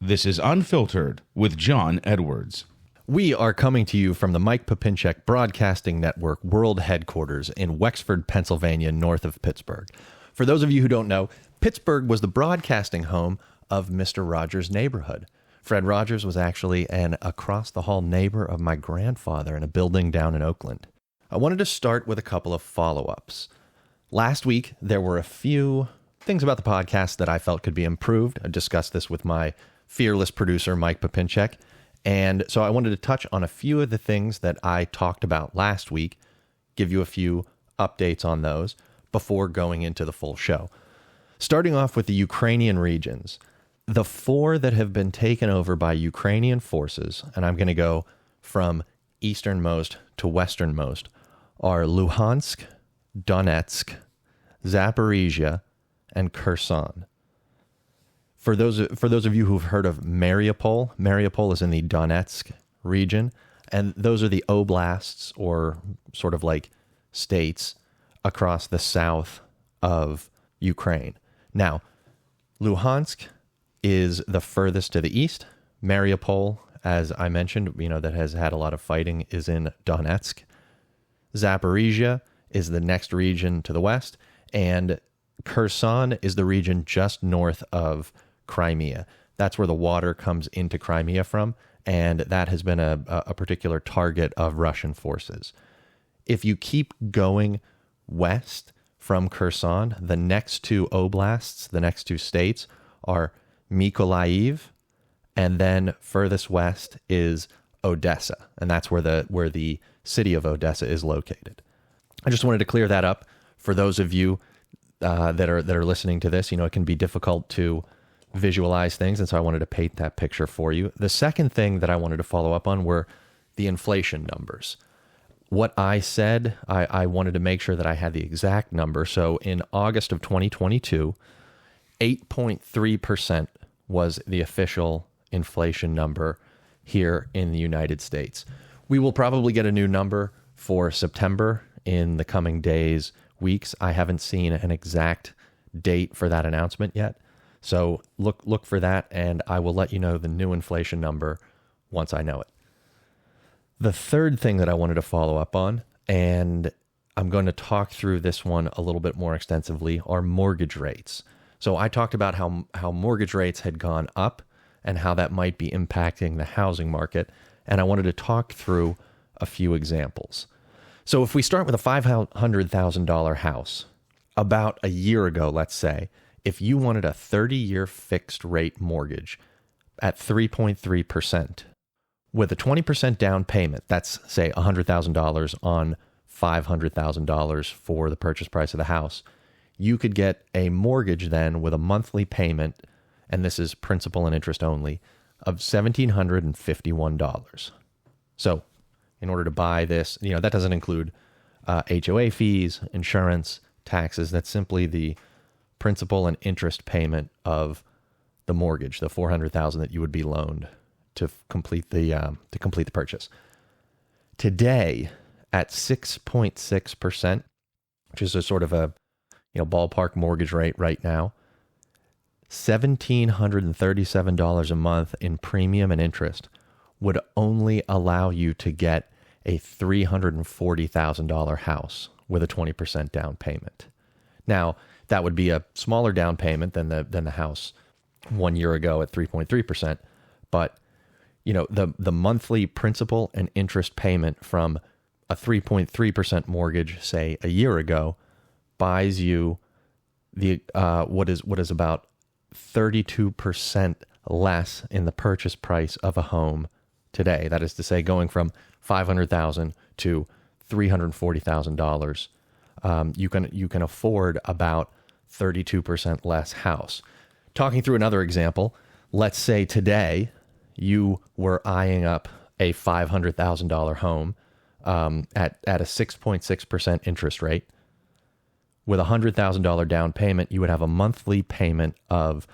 This is Unfiltered with John Edwards. We are coming to you from the Mike Popinchek Broadcasting Network World Headquarters in Wexford, Pennsylvania, north of Pittsburgh. For those of you who don't know, Pittsburgh was the broadcasting home of Mr. Rogers' neighborhood. Fred Rogers was actually an across-the-hall neighbor of my grandfather in a building down in Oakland. I wanted to start with a couple of follow-ups. Last week, there were a few things about the podcast that I felt could be improved. I discussed this with my fearless producer, Mike Popinchek. And so I wanted to touch on a few of the things that I talked about last week, give you a few updates on those before going into the full show. Starting off with the Ukrainian regions, the four that have been taken over by Ukrainian forces, and I'm going to go from easternmost to westernmost, are Luhansk, Donetsk, Zaporizhia, and Kherson. For those of you who've heard of Mariupol, Mariupol is in the Donetsk region, and those are the oblasts, or sort of like states, across the south of Ukraine. Now, Luhansk is the furthest to the east. Mariupol, as I mentioned, that has had a lot of fighting, is in Donetsk. Zaporizhia is the next region to the west, and Kherson is the region just north of Crimea. That's where the water comes into Crimea from, and that has been a particular target of Russian forces. If you keep going west from Kherson, the next two oblasts, the next two states, are Mykolaiv, and then furthest west is Odessa, and that's where the city of Odessa is located. I just wanted to clear that up for those of you that are listening to this. It can be difficult to visualize things, and so I wanted to paint that picture for you. The second thing that I wanted to follow up on were the inflation numbers. What I said, I wanted to make sure that I had the exact number. So in August of 2022, 8.3% was the official inflation number here in the United States. We will probably get a new number for September in the coming days, weeks. I haven't seen an exact date for that announcement yet. So look for that, and I will let you know the new inflation number once I know it. The third thing that I wanted to follow up on, and I'm going to talk through this one a little bit more extensively, are mortgage rates. So I talked about how mortgage rates had gone up and how that might be impacting the housing market, and I wanted to talk through a few examples. So if we start with a $500,000 house, about a year ago, let's say, if you wanted a 30-year fixed rate mortgage at 3.3% with a 20% down payment, that's say $100,000 on $500,000 for the purchase price of the house, you could get a mortgage then with a monthly payment, and this is principal and interest only, of $1,751. So in order to buy this, that doesn't include HOA fees, insurance, taxes. That's simply the principal and interest payment of the mortgage, the $400,000 that you would be loaned to complete the purchase. Today, at 6.6%, which is a sort of a ballpark mortgage rate right now, $1,737 a month in premium and interest would only allow you to get a $340,000 house with a 20% down payment. Now, that would be a smaller down payment than the house 1 year ago at 3.3%, but the monthly principal and interest payment from a 3.3% mortgage, say a year ago, buys you the what is about 32% less in the purchase price of a home today. That is to say, going from $500,000 to $340,000. You can afford about 32% less house. Talking through another example, let's say today you were eyeing up a $500,000 home at a 6.6% interest rate. With a $100,000 down payment, you would have a monthly payment of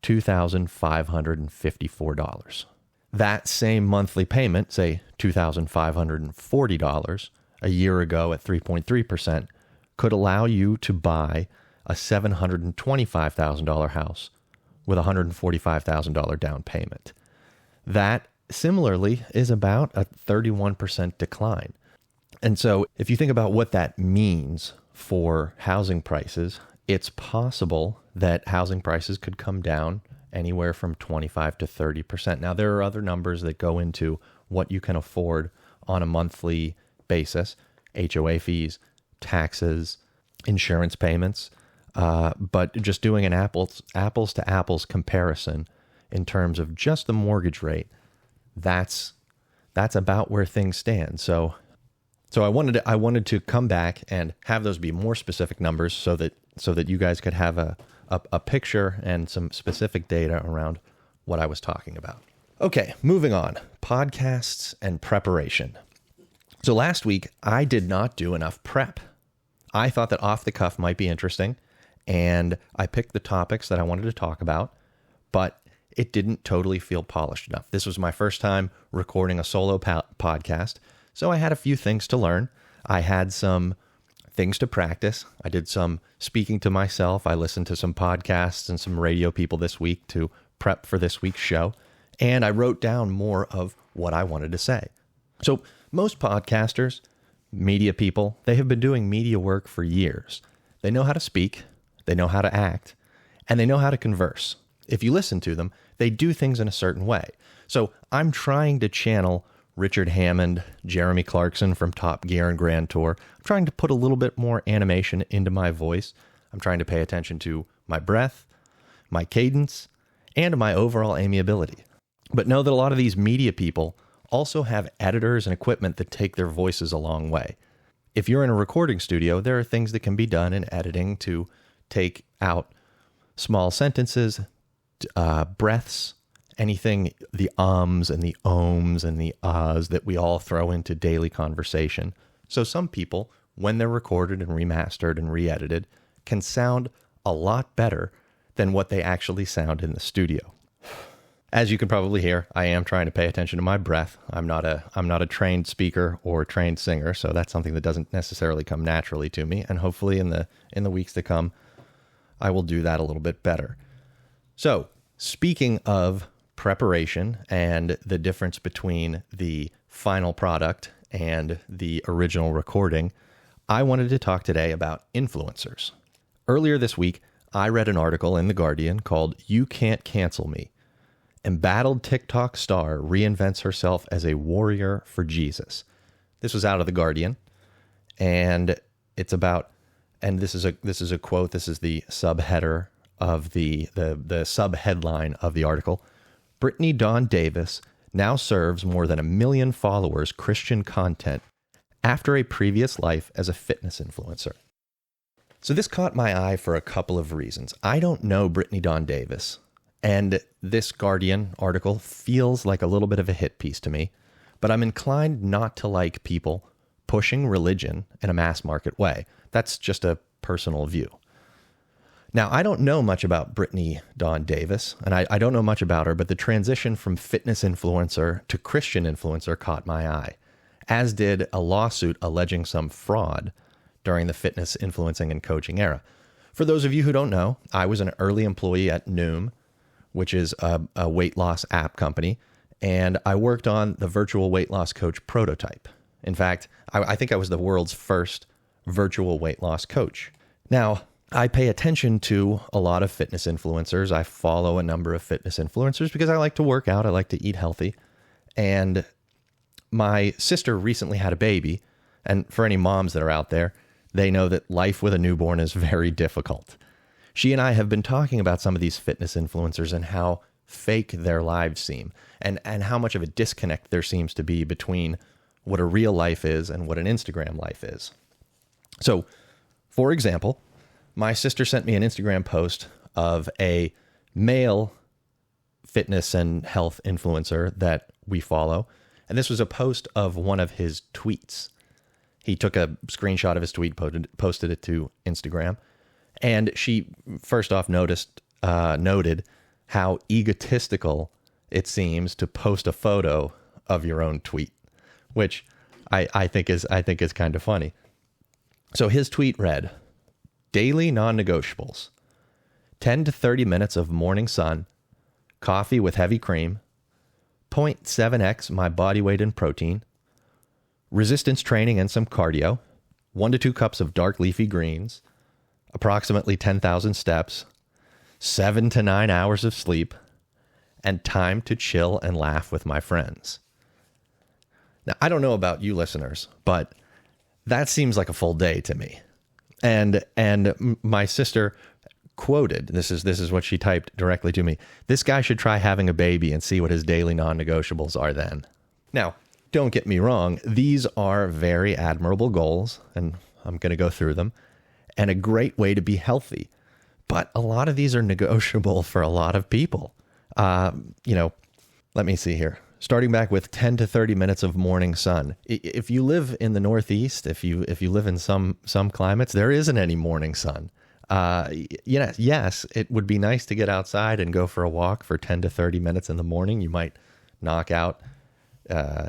$2,554. That same monthly payment, say $2,540 a year ago at 3.3%, could allow you to buy a $725,000 house with a $145,000 down payment. That similarly is about a 31% decline. And so if you think about what that means for housing prices, it's possible that housing prices could come down anywhere from 25 to 30%. Now, there are other numbers that go into what you can afford on a monthly basis: HOA fees, taxes, insurance payments. But just doing an apples to apples comparison in terms of just the mortgage rate, that's about where things stand. So I wanted to come back and have those be more specific numbers so that you guys could have a picture and some specific data around what I was talking about. Okay, moving on. Podcasts and preparation. So last week, I did not do enough prep. I thought that Off the Cuff might be interesting, and I picked the topics that I wanted to talk about, but it didn't totally feel polished enough. This was my first time recording a solo podcast, so I had a few things to learn. I had some things to practice. I did some speaking to myself. I listened to some podcasts and some radio people this week to prep for this week's show, and I wrote down more of what I wanted to say. So most podcasters, media people, they have been doing media work for years. They know how to speak, they know how to act, and they know how to converse. If you listen to them, they do things in a certain way. So I'm trying to channel Richard Hammond, Jeremy Clarkson from Top Gear and Grand Tour. I'm trying to put a little bit more animation into my voice. I'm trying to pay attention to my breath, my cadence, and my overall amiability. But know that a lot of these media people also have editors and equipment that take their voices a long way. If you're in a recording studio, there are things that can be done in editing to take out small sentences, breaths, anything, the ums and the ohms and the ahs that we all throw into daily conversation. So some people, when they're recorded and remastered and re-edited, can sound a lot better than what they actually sound in the studio. As you can probably hear, I am trying to pay attention to my breath. I'm not a trained speaker or trained singer, so that's something that doesn't necessarily come naturally to me. And hopefully in the weeks to come, I will do that a little bit better. So, speaking of preparation and the difference between the final product and the original recording, I wanted to talk today about influencers. Earlier this week, I read an article in The Guardian called "You Can't Cancel Me. Embattled TikTok star reinvents herself as a warrior for Jesus." This was out of The Guardian, and it's about, and this is a quote. This is the subheader of the subheadline of the article. "Brittany Dawn Davis now serves more than 1 million followers Christian content after a previous life as a fitness influencer." So this caught my eye for a couple of reasons. I don't know Brittany Dawn Davis, and this Guardian article feels like a little bit of a hit piece to me, but I'm inclined not to like people pushing religion in a mass market way. That's just a personal view. Now, I don't know much about Brittany Dawn Davis, and I don't know much about her, but the transition from fitness influencer to Christian influencer caught my eye, as did a lawsuit alleging some fraud during the fitness influencing and coaching era. For those of you who don't know, I was an early employee at Noom, which is a weight loss app company, and I worked on the virtual weight loss coach prototype. In fact, I think I was the world's first virtual weight loss coach. Now, I pay attention to a lot of fitness influencers. I follow a number of fitness influencers because I like to work out. I like to eat healthy. And my sister recently had a baby. And for any moms that are out there, they know that life with a newborn is very difficult. She and I have been talking about some of these fitness influencers and how fake their lives seem, and how much of a disconnect there seems to be between what a real life is and what an Instagram life is. So, for example, my sister sent me an Instagram post of a male fitness and health influencer that we follow, and this was a post of one of his tweets. He took a screenshot of his tweet, posted it to Instagram, and she first off noted how egotistical it seems to post a photo of your own tweet, which I think is kind of funny. So his tweet read, "Daily non-negotiables. 10 to 30 minutes of morning sun, coffee with heavy cream, 0.7x my body weight in protein, resistance training and some cardio, 1 to 2 cups of dark leafy greens, approximately 10,000 steps, 7 to 9 hours of sleep, and time to chill and laugh with my friends. Now, I don't know about you listeners, but that seems like a full day to me. And my sister quoted, this is what she typed directly to me: "This guy should try having a baby and see what his daily non-negotiables are then." Now, don't get me wrong, these are very admirable goals, and I'm going to go through them, and a great way to be healthy. But a lot of these are negotiable for a lot of people. Let me see here. Starting back with 10 to 30 minutes of morning sun. If you live in the Northeast, if you live in some climates, there isn't any morning sun. Yes, it would be nice to get outside and go for a walk for 10 to 30 minutes in the morning. You might knock out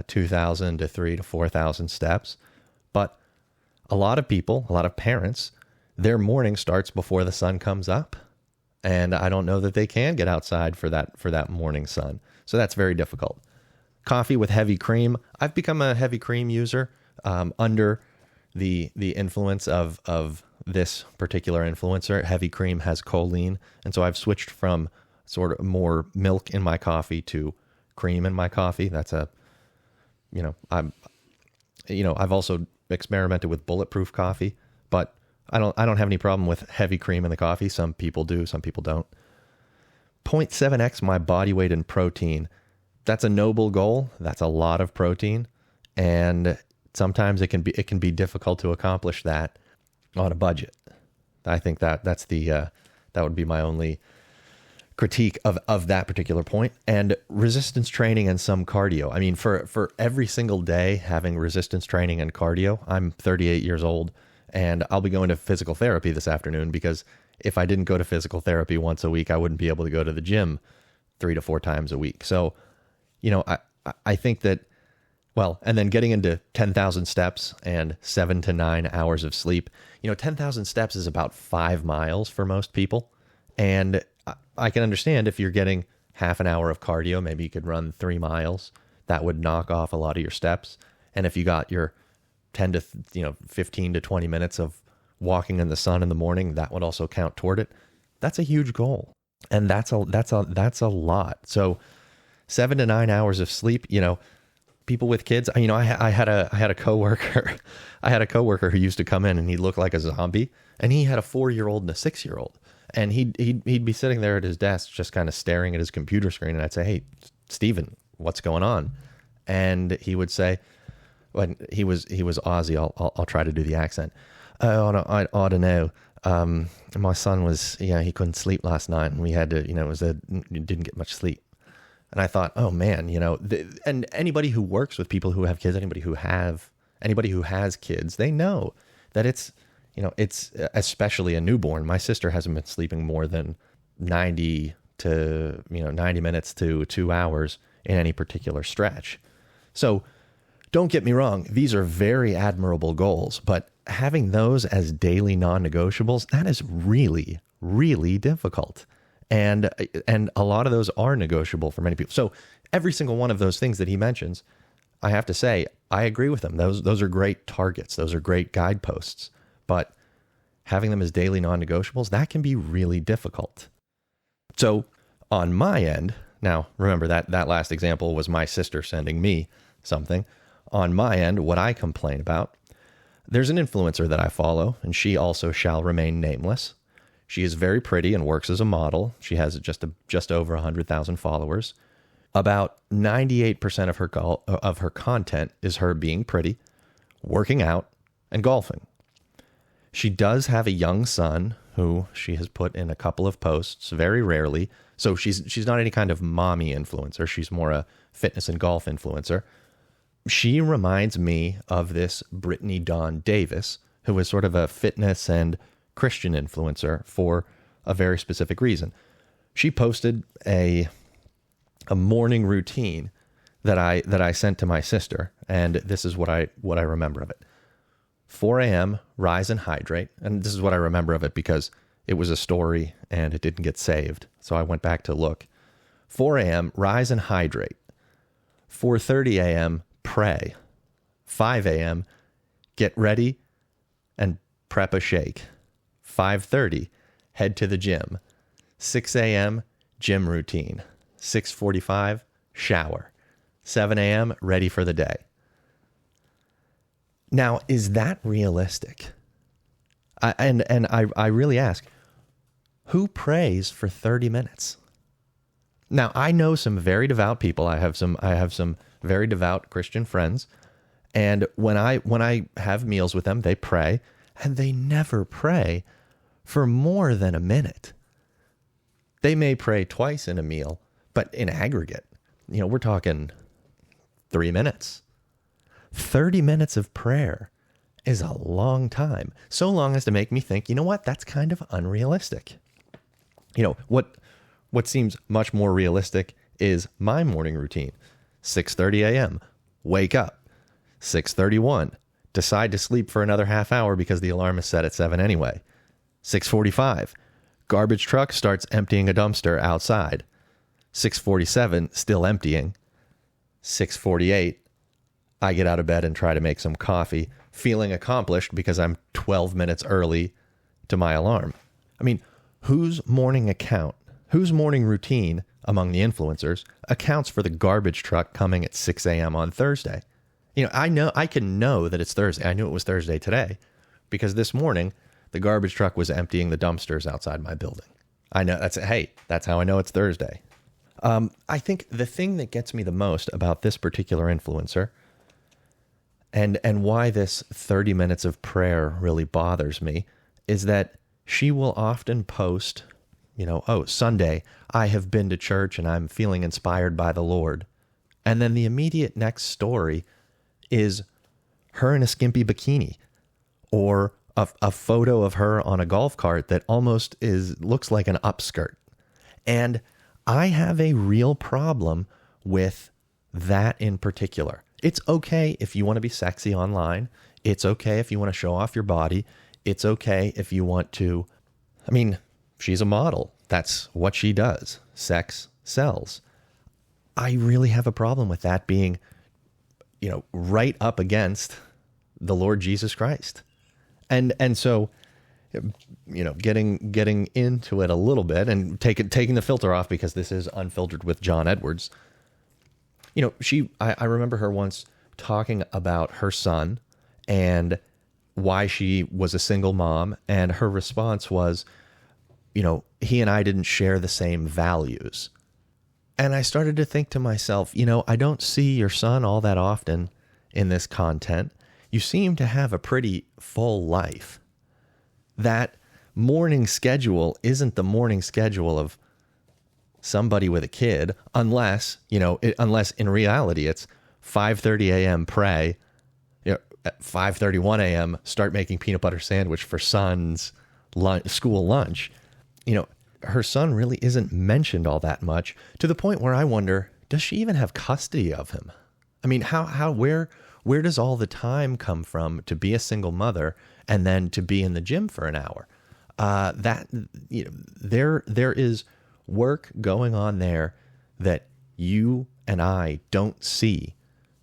2,000 to 3,000 to 4,000 steps. But a lot of people, a lot of parents, their morning starts before the sun comes up. And I don't know that they can get outside for that morning sun. So that's very difficult. Coffee with heavy cream. I've become a heavy cream user under the influence of this particular influencer. Heavy cream has choline, and so I've switched from sort of more milk in my coffee to cream in my coffee. That's I've also experimented with bulletproof coffee, but I don't have any problem with heavy cream in the coffee. Some people do, some people don't. 0.7x my body weight in protein. That's a noble goal. That's a lot of protein, and sometimes it can be difficult to accomplish that on a budget. I think that would be my only critique of that particular point. And resistance training and some cardio. I mean, for every single day having resistance training and cardio. I'm 38 years old, and I'll be going to physical therapy this afternoon, because if I didn't go to physical therapy once a week, I wouldn't be able to go to the gym 3 to 4 times a week. So, I think that, and then getting into 10,000 steps and 7 to 9 hours of sleep. 10,000 steps is about 5 miles for most people. And I can understand if you're getting half an hour of cardio, maybe you could run 3 miles. That would knock off a lot of your steps. And if you got your 10 to 15 to 20 minutes of walking in the sun in the morning, that would also count toward it. That's a huge goal. And that's a lot. So 7 to 9 hours of sleep, people with kids, I had a coworker, who used to come in and he looked like a zombie, and he had a 4-year-old and a 6-year-old, and he'd be sitting there at his desk, just kind of staring at his computer screen. And I'd say, "Hey, Steven, what's going on?" And he would say, when he was Aussie, I'll try to do the accent. "Oh, no, I don't know. My son was, he couldn't sleep last night, and we had to, didn't get much sleep." And I thought, oh man, and anybody who works with people who have kids, anybody who has kids, they know that it's especially a newborn. My sister hasn't been sleeping more than 90 minutes to 2 hours in any particular stretch. So don't get me wrong, these are very admirable goals, but having those as daily non-negotiables, that is really, really difficult. And a lot of those are negotiable for many people. So every single one of those things that he mentions, I have to say, I agree with him. Those are great targets. Those are great guideposts. But having them as daily non-negotiables, that can be really difficult. So on my end, now remember that last example was my sister sending me something. On my end, what I complain about, there's an influencer that I follow, and she also shall remain nameless. She is very pretty and works as a model. She has just over 100,000 followers. About 98% of her content is her being pretty, working out, and golfing. She does have a young son who she has put in a couple of posts, very rarely. So she's not any kind of mommy influencer. She's more a fitness and golf influencer. She reminds me of this Brittany Dawn Davis, who is sort of a fitness and Christian influencer for a very specific reason. She posted a morning routine that I sent to my sister, and this is what I remember of it. 4 a.m., rise and hydrate. And this is what I remember of it because it was a story and it didn't get saved. So I went back to look. 4 a.m., rise and hydrate. 4:30 a.m., pray. 5 a.m., get ready and prep a shake. 5:30, head to the gym. 6 a.m., gym routine. 6:45, shower. 7 a.m., ready for the day. Now, is that realistic? I really ask, who prays for 30 minutes? Now, I know some very devout people. I have some very devout Christian friends, and when I have meals with them, they pray, and they never pray for more than a minute. They may pray twice in a meal, but in aggregate, we're talking 3 minutes. 30 minutes of prayer is a long time. So long as to make me think, you know what, that's kind of unrealistic. What seems much more realistic is my morning routine. 6:30 a.m., wake up. 6:31, decide to sleep for another half hour because the alarm is set at 7 anyway. 6:45, garbage truck starts emptying a dumpster outside. 6:47, still emptying. 6:48, I get out of bed and try to make some coffee, feeling accomplished because I'm 12 minutes early to my alarm. I mean, whose morning routine among the influencers accounts for the garbage truck coming at 6 a.m. on Thursday? I can know that it's Thursday. I knew it was Thursday today because this morning the garbage truck was emptying the dumpsters outside my building. I know that's how I know it's Thursday. I think the thing that gets me the most about this particular influencer and why this 30 minutes of prayer really bothers me is that she will often post, Sunday, I have been to church and I'm feeling inspired by the Lord. And then the immediate next story is her in a skimpy bikini or a photo of her on a golf cart that almost looks like an upskirt. And I have a real problem with that in particular. It's okay if you want to be sexy online. It's okay if you want to show off your body. It's okay if you want to, she's a model. That's what she does. Sex sells. I really have a problem with that being, right up against the Lord Jesus Christ. And so, getting into it a little bit and taking the filter off because this is Unfiltered with John Edwards. I remember her once talking about her son and why she was a single mom. And her response was, he and I didn't share the same values. And I started to think to myself, I don't see your son all that often in this content. You seem to have a pretty full life. That morning schedule isn't the morning schedule of somebody with a kid, unless in reality it's 5:30 a.m. pray, at 5:31 a.m. start making peanut butter sandwich for son's school lunch. Her son really isn't mentioned all that much, to the point where I wonder, does she even have custody of him? Where does all the time come from to be a single mother and then to be in the gym for an hour? There is work going on there that you and I don't see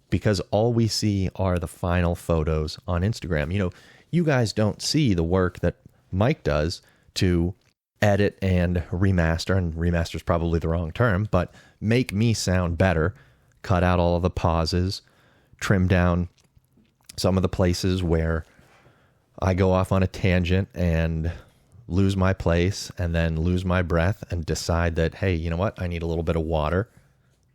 because all we see are the final photos on Instagram. You guys don't see the work that Mike does to edit and remaster, and remaster is probably the wrong term, but make me sound better, cut out all of the pauses, trim down some of the places where I go off on a tangent and lose my place and then lose my breath and decide that, hey, you know what? I need a little bit of water.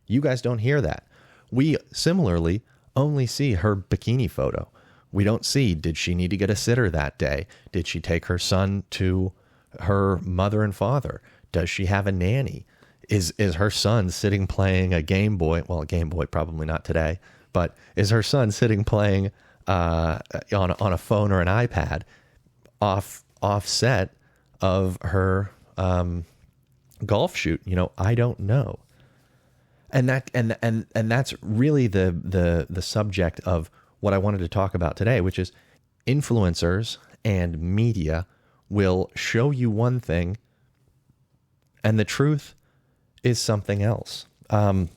You guys don't hear that. We similarly only see her bikini photo. We don't see, did she need to get a sitter that day? Did she take her son to her mother and father? Does she have a nanny? Is her son sitting playing a Game Boy? Well, a Game Boy probably not today, but is her son sitting playing on a phone or an iPad offset of her golf shoot? I don't know. And that's really the subject of what I wanted to talk about today, which is influencers and media will show you one thing, and the truth is something else. And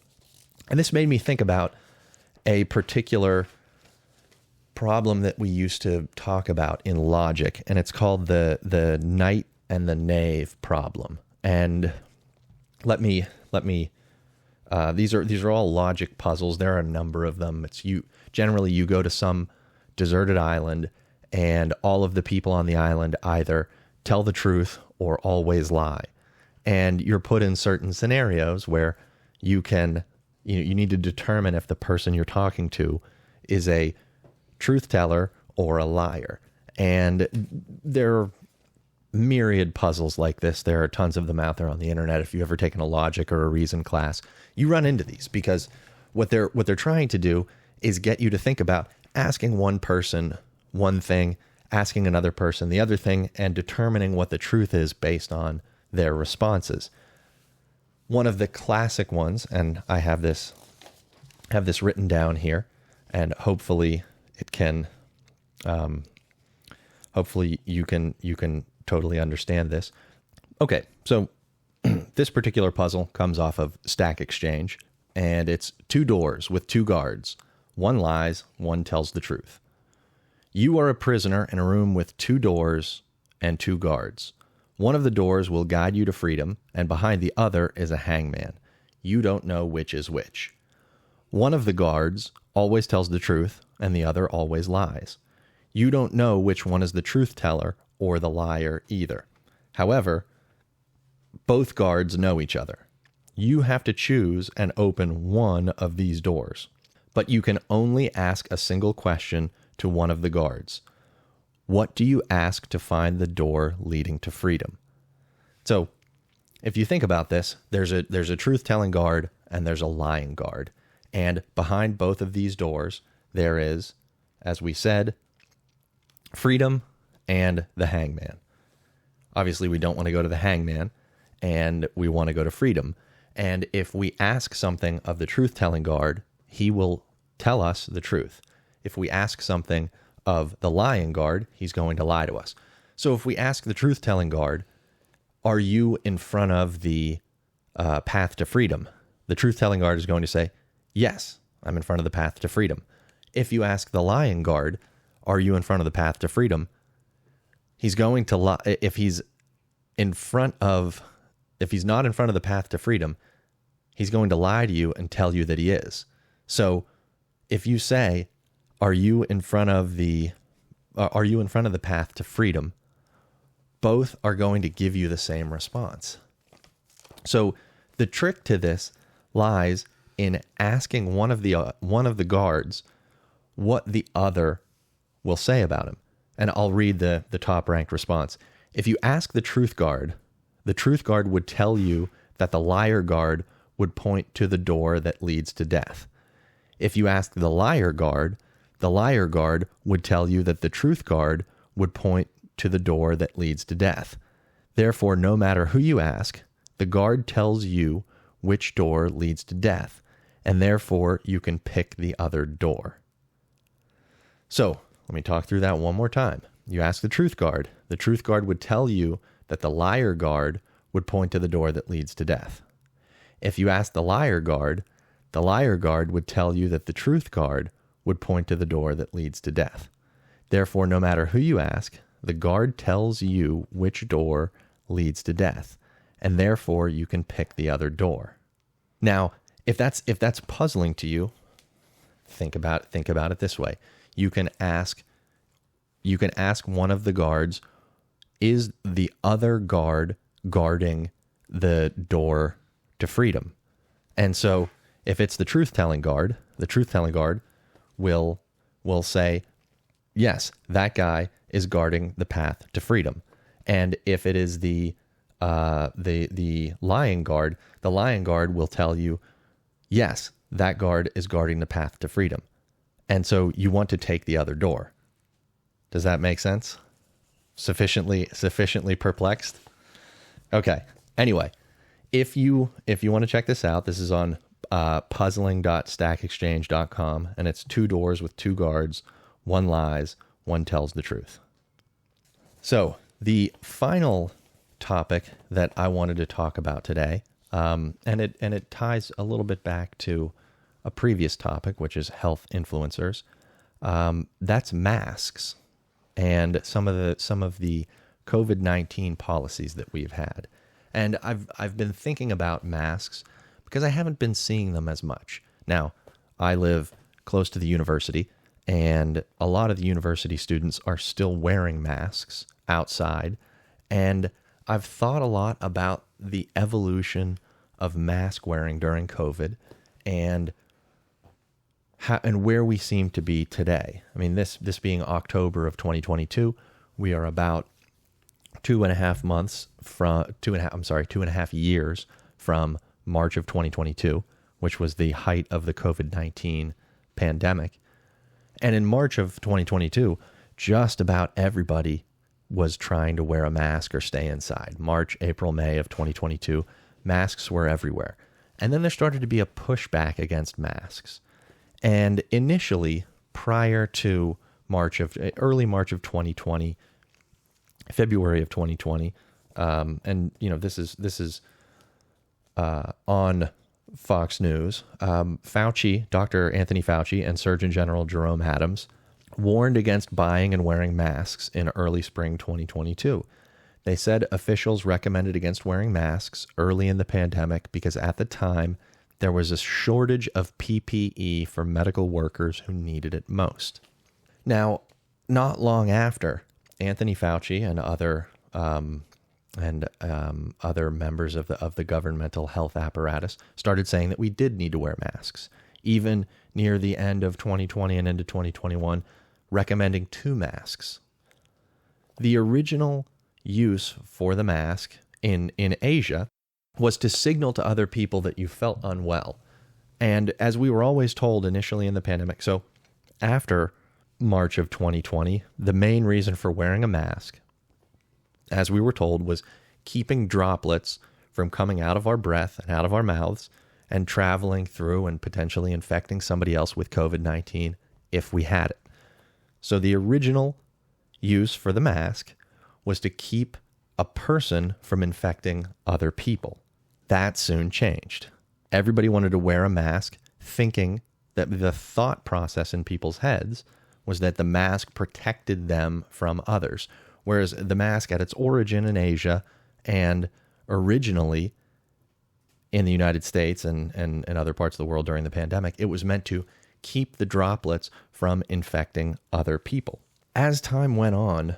this made me think about a particular problem that we used to talk about in logic, and it's called the knight and the knave problem. And let me these are all logic puzzles. There are a number of them. Generally you go to some deserted island, and all of the people on the island either tell the truth or always lie. And you're put in certain scenarios where you need to determine if the person you're talking to is a truth teller or a liar. And there are myriad puzzles like this. There are tons of them out there on the internet. If you've ever taken a logic or a reason class, you run into these, because what they're trying to do is get you to think about asking one person one thing, asking another person the other thing, and determining what the truth is based on their responses. One of the classic ones, and I have this written down here, and hopefully it can, hopefully you can totally understand this. Okay, so this particular puzzle comes off of Stack Exchange, and it's 2 doors with 2 guards. One lies, one tells the truth. You are a prisoner in a room with 2 doors and 2 guards. One of the doors will guide you to freedom, and behind the other is a hangman. You don't know which is which. One of the guards always tells the truth, and the other always lies. You don't know which one is the truth teller or the liar either. However, both guards know each other. You have to choose and open one of these doors, but you can only ask a single question to one of the guards. What do you ask to find the door leading to freedom? So, if you think about this, there's a truth-telling guard and there's a lying guard. And behind both of these doors, there is, as we said, freedom and the hangman. Obviously, we don't want to go to the hangman, and we want to go to freedom. And if we ask something of the truth-telling guard, he will tell us the truth. If we ask something of the lying guard, he's going to lie to us. So if we ask the truth-telling guard, are you in front of the path to freedom? The truth-telling guard is going to say, yes, I'm in front of the path to freedom. If you ask the lying guard, are you in front of the path to freedom? He's going to lie. If he's not in front of the path to freedom, he's going to lie to you and tell you that he is. So if you say, are you in front of the path to freedom? Both are going to give you the same response. So the trick to this lies in asking one of the guards what the other will say about him. And I'll read the top-ranked response. If you ask the truth guard would tell you that the liar guard would point to the door that leads to death. If you ask the liar guard would tell you that the truth guard would point to the door that leads to death. Therefore, no matter who you ask, the guard tells you which door leads to death, and therefore you can pick the other door. So, let me talk through that one more time. You ask the truth guard would tell you that the liar guard would point to the door that leads to death. If you ask the liar guard would tell you that the truth guard would point to the door that leads to death. Therefore, no matter who you ask, the guard tells you which door leads to death, and therefore you can pick the other door. Now, if that's puzzling to you, think about it this way. You can ask one of the guards, is the other guard guarding the door to freedom? And so if it's the truth-telling guard will say, yes, that guy is guarding the path to freedom. And if it is the lying guard will tell you, yes, that guard is guarding the path to freedom. And so you want to take the other door. Does that make sense? Sufficiently perplexed? Okay. Anyway, if you want to check this out, this is on puzzling.stackexchange.com, and it's 2 doors with 2 guards, one lies, one tells the truth. So The final topic that I wanted to talk about today, and it ties a little bit back to a previous topic, which is health influencers. That's masks and some of the COVID-19 policies that we've had. And I've been thinking about masks because I haven't been seeing them as much. Now, I live close to the university, and a lot of the university students are still wearing masks outside. And I've thought a lot about the evolution of mask wearing during COVID and where we seem to be today. I mean, this being October of 2022, we are about 2.5 years from March of 2022, which was the height of the COVID-19 pandemic. And in March of 2022, just about everybody was trying to wear a mask or stay inside. March, April, May of 2022, masks were everywhere. And then there started to be a pushback against masks. And initially, prior to early March of 2020, February of 2020, and this is on Fox News. Dr. Anthony Fauci and Surgeon General Jerome Adams warned against buying and wearing masks in early spring 2022. They said officials recommended against wearing masks early in the pandemic because at the time there was a shortage of PPE for medical workers who needed it most. Now, not long after, Anthony Fauci and other members of the governmental health apparatus started saying that we did need to wear masks. Even near the end of 2020 and into 2021, recommending 2 masks. The original use for the mask in Asia was to signal to other people that you felt unwell. And as we were always told initially in the pandemic, so after March of 2020, the main reason for wearing a mask, as we were told, was keeping droplets from coming out of our breath and out of our mouths and traveling through and potentially infecting somebody else with COVID-19 if we had it. So the original use for the mask was to keep a person from infecting other people. That soon changed. Everybody wanted to wear a mask, thinking that the thought process in people's heads was that the mask protected them from others. Whereas the mask at its origin in Asia and originally in the United States and other parts of the world during the pandemic, it was meant to keep the droplets from infecting other people. As time went on,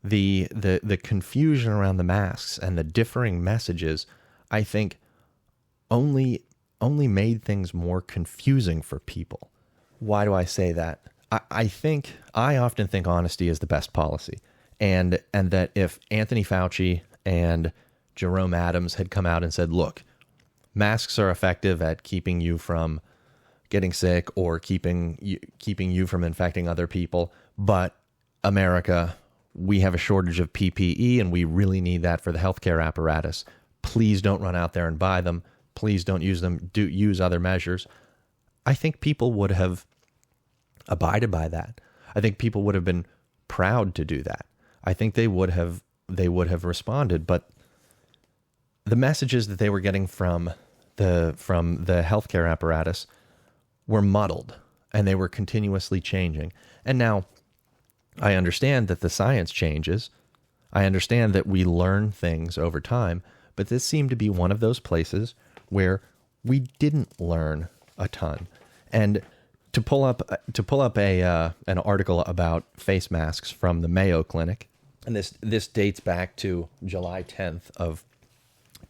the confusion around the masks and the differing messages, I think, only made things more confusing for people. Why do I say that? I often think honesty is the best policy. And that if Anthony Fauci and Jerome Adams had come out and said, look, masks are effective at keeping you from getting sick or keeping you from infecting other people, but America, we have a shortage of PPE and we really need that for the healthcare apparatus. Please don't run out there and buy them. Please don't use them. Use other measures. I think people would have abided by that. I think people would have been proud to do that. I think they would have responded, but the messages that they were getting from the healthcare apparatus were muddled and they were continuously changing. And now I understand that the science changes. I understand that we learn things over time, but this seemed to be one of those places where we didn't learn a ton. And to pull up an article about face masks from the Mayo Clinic, and this dates back to July 10th of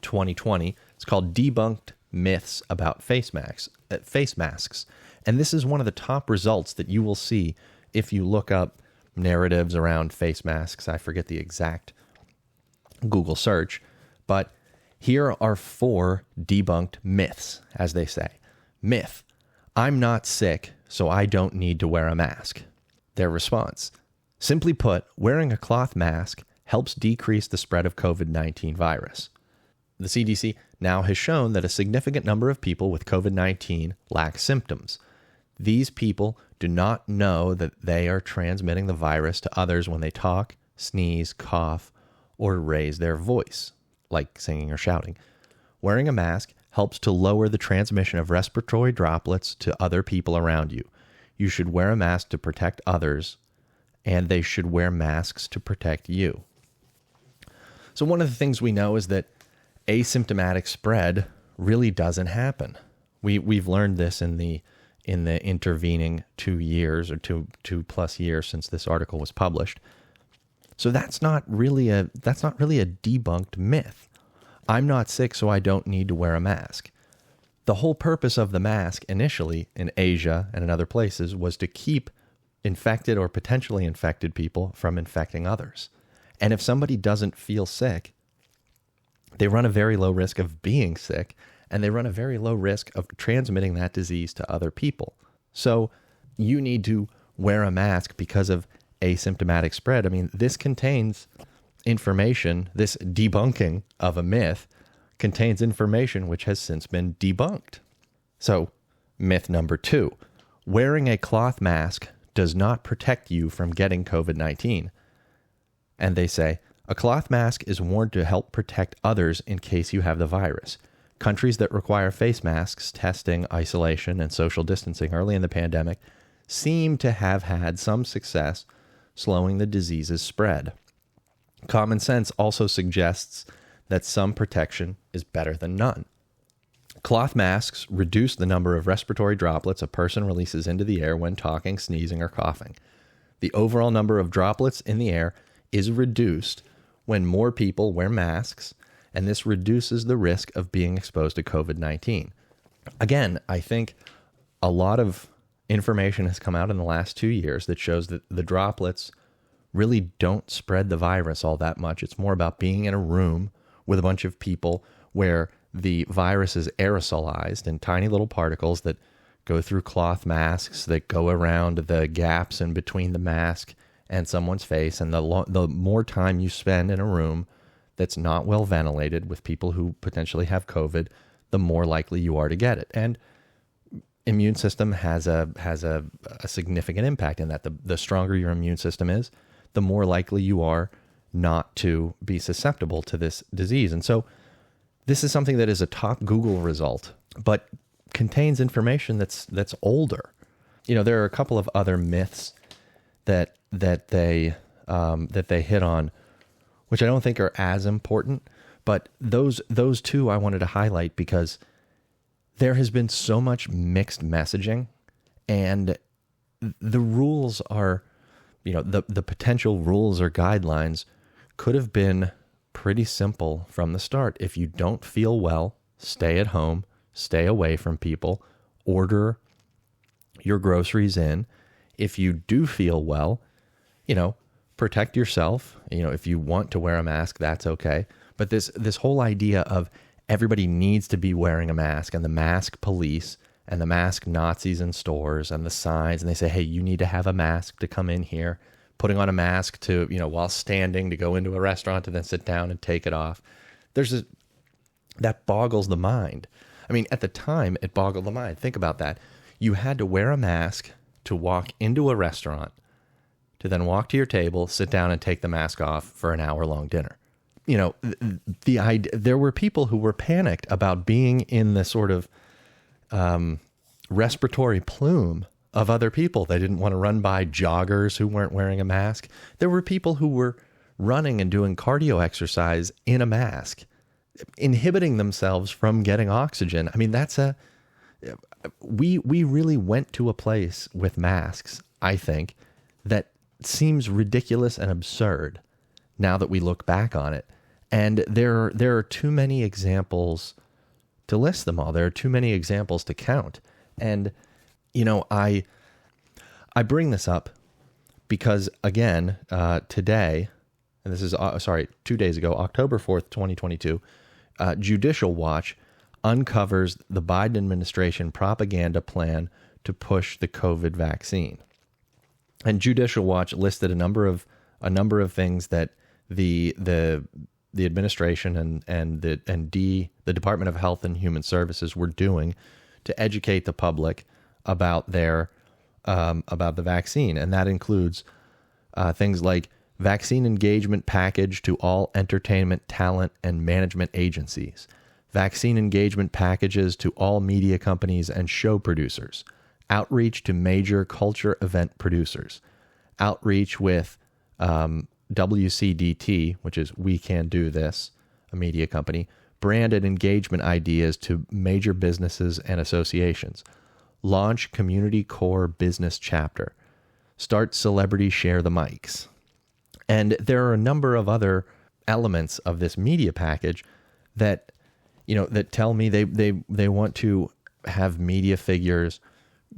2020. It's called Debunked Myths About Face Masks. And this is one of the top results that you will see if you look up narratives around face masks. I forget the exact Google search, but here are 4 debunked myths, as they say. Myth: I'm not sick, so I don't need to wear a mask. Their response: simply put, wearing a cloth mask helps decrease the spread of COVID-19 virus. The CDC now has shown that a significant number of people with COVID-19 lack symptoms. These people do not know that they are transmitting the virus to others when they talk, sneeze, cough, or raise their voice, like singing or shouting. Wearing a mask helps to lower the transmission of respiratory droplets to other people around you. You should wear a mask to protect others, and they should wear masks to protect you. So one of the things we know is that asymptomatic spread really doesn't happen. We've learned this in the intervening 2 years or two plus years since this article was published. So that's not really a debunked myth. I'm not sick, so I don't need to wear a mask. The whole purpose of the mask initially in Asia and in other places was to keep infected or potentially infected people from infecting others. And if somebody doesn't feel sick, they run a very low risk of being sick, and they run a very low risk of transmitting that disease to other people. So you need to wear a mask because of asymptomatic spread. I mean, this contains information, this debunking of a myth contains information which has since been debunked. So, myth number 2, wearing a cloth mask does not protect you from getting COVID-19. And they say, a cloth mask is worn to help protect others in case you have the virus. Countries that require face masks, testing, isolation, and social distancing early in the pandemic seem to have had some success slowing the disease's spread. Common sense also suggests that some protection is better than none. Cloth masks reduce the number of respiratory droplets a person releases into the air when talking, sneezing, or coughing. The overall number of droplets in the air is reduced when more people wear masks, and this reduces the risk of being exposed to COVID-19. Again, I think a lot of information has come out in the last 2 years that shows that the droplets really don't spread the virus all that much. It's more about being in a room with a bunch of people where the virus is aerosolized in tiny little particles that go through cloth masks, that go around the gaps in between the mask and someone's face. And the more time you spend in a room that's not well ventilated with people who potentially have COVID, the more likely you are to get it. And immune system has a significant impact in that. The stronger your immune system is, the more likely you are not to be susceptible to this disease. And so this is something that is a top Google result, but contains information that's older. You know, there are a couple of other myths that they hit on, which I don't think are as important, but those two I wanted to highlight because there has been so much mixed messaging, and the rules are, the potential rules or guidelines could have been pretty simple from the start. If you don't feel well, stay at home, stay away from people, order your groceries in. If you do feel well, protect yourself. If you want to wear a mask, that's okay. But this whole idea of everybody needs to be wearing a mask, and the mask police and the mask Nazis in stores and the signs, and they say, hey, you need to have a mask to come in here, putting on a mask to, while standing to go into a restaurant to then sit down and take it off. That boggles the mind. I mean, at the time, it boggled the mind. Think about that. You had to wear a mask to walk into a restaurant, to then walk to your table, sit down, and take the mask off for an hour-long dinner. There were people who were panicked about being in the sort of respiratory plume of other people. They didn't want to run by joggers who weren't wearing a mask. There were people who were running and doing cardio exercise in a mask, inhibiting themselves from getting oxygen. I mean, we really went to a place with masks, I think, that seems ridiculous and absurd now that we look back on it. And there are too many examples to list them all. There are too many examples to count. And, I bring this up because, again, today, and this is, 2 days ago, October 4th, 2022, Judicial Watch uncovers the Biden administration propaganda plan to push the COVID vaccine. And Judicial Watch listed a number of things that the administration and the Department of Health and Human Services were doing to educate the public about the vaccine, and that includes things like Vaccine engagement package to all entertainment, talent, and management agencies. Vaccine engagement packages to all media companies and show producers. Outreach to major culture event producers. Outreach with WCDT, which is We Can Do This, a media company. Brand and engagement ideas to major businesses and associations. Launch community core business chapter. Start celebrity share the mics. And there are a number of other elements of this media package that, that tell me they want to have media figures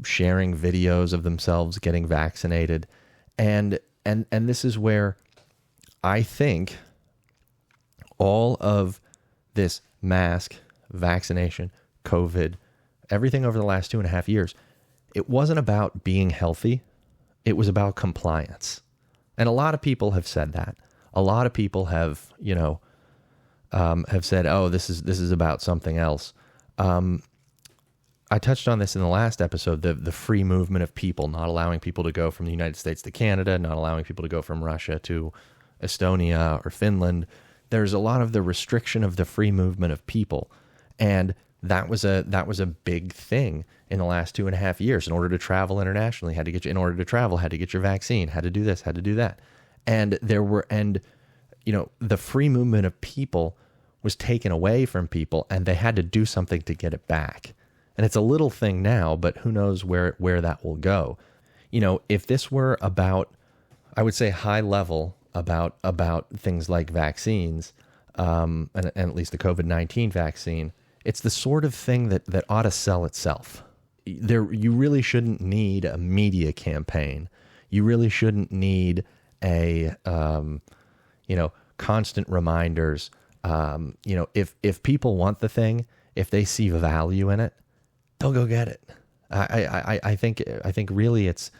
sharing videos of themselves getting vaccinated. And this is where I think all of this mask, vaccination, COVID, everything over the last 2.5 years, it wasn't about being healthy. It was about compliance. And a lot of people have said that. A lot of people have, have said, "Oh, this is about something else." I touched on this in the last episode: the free movement of people, not allowing people to go from the United States to Canada, not allowing people to go from Russia to Estonia or Finland. There's a lot of the restriction of the free movement of people, and that was a big thing in the last 2.5 years. In order to travel internationally, had to get your vaccine, had to do this, had to do that. And the free movement of people was taken away from people, and they had to do something to get it back. And it's a little thing now, but who knows where that will go. If this were about, I would say high level about things like vaccines, and at least the COVID-19 vaccine, it's the sort of thing that ought to sell itself. You really shouldn't need a media campaign. You really shouldn't need a, constant reminders. If people want the thing, if they see value in it, they'll go get it. I think really it's,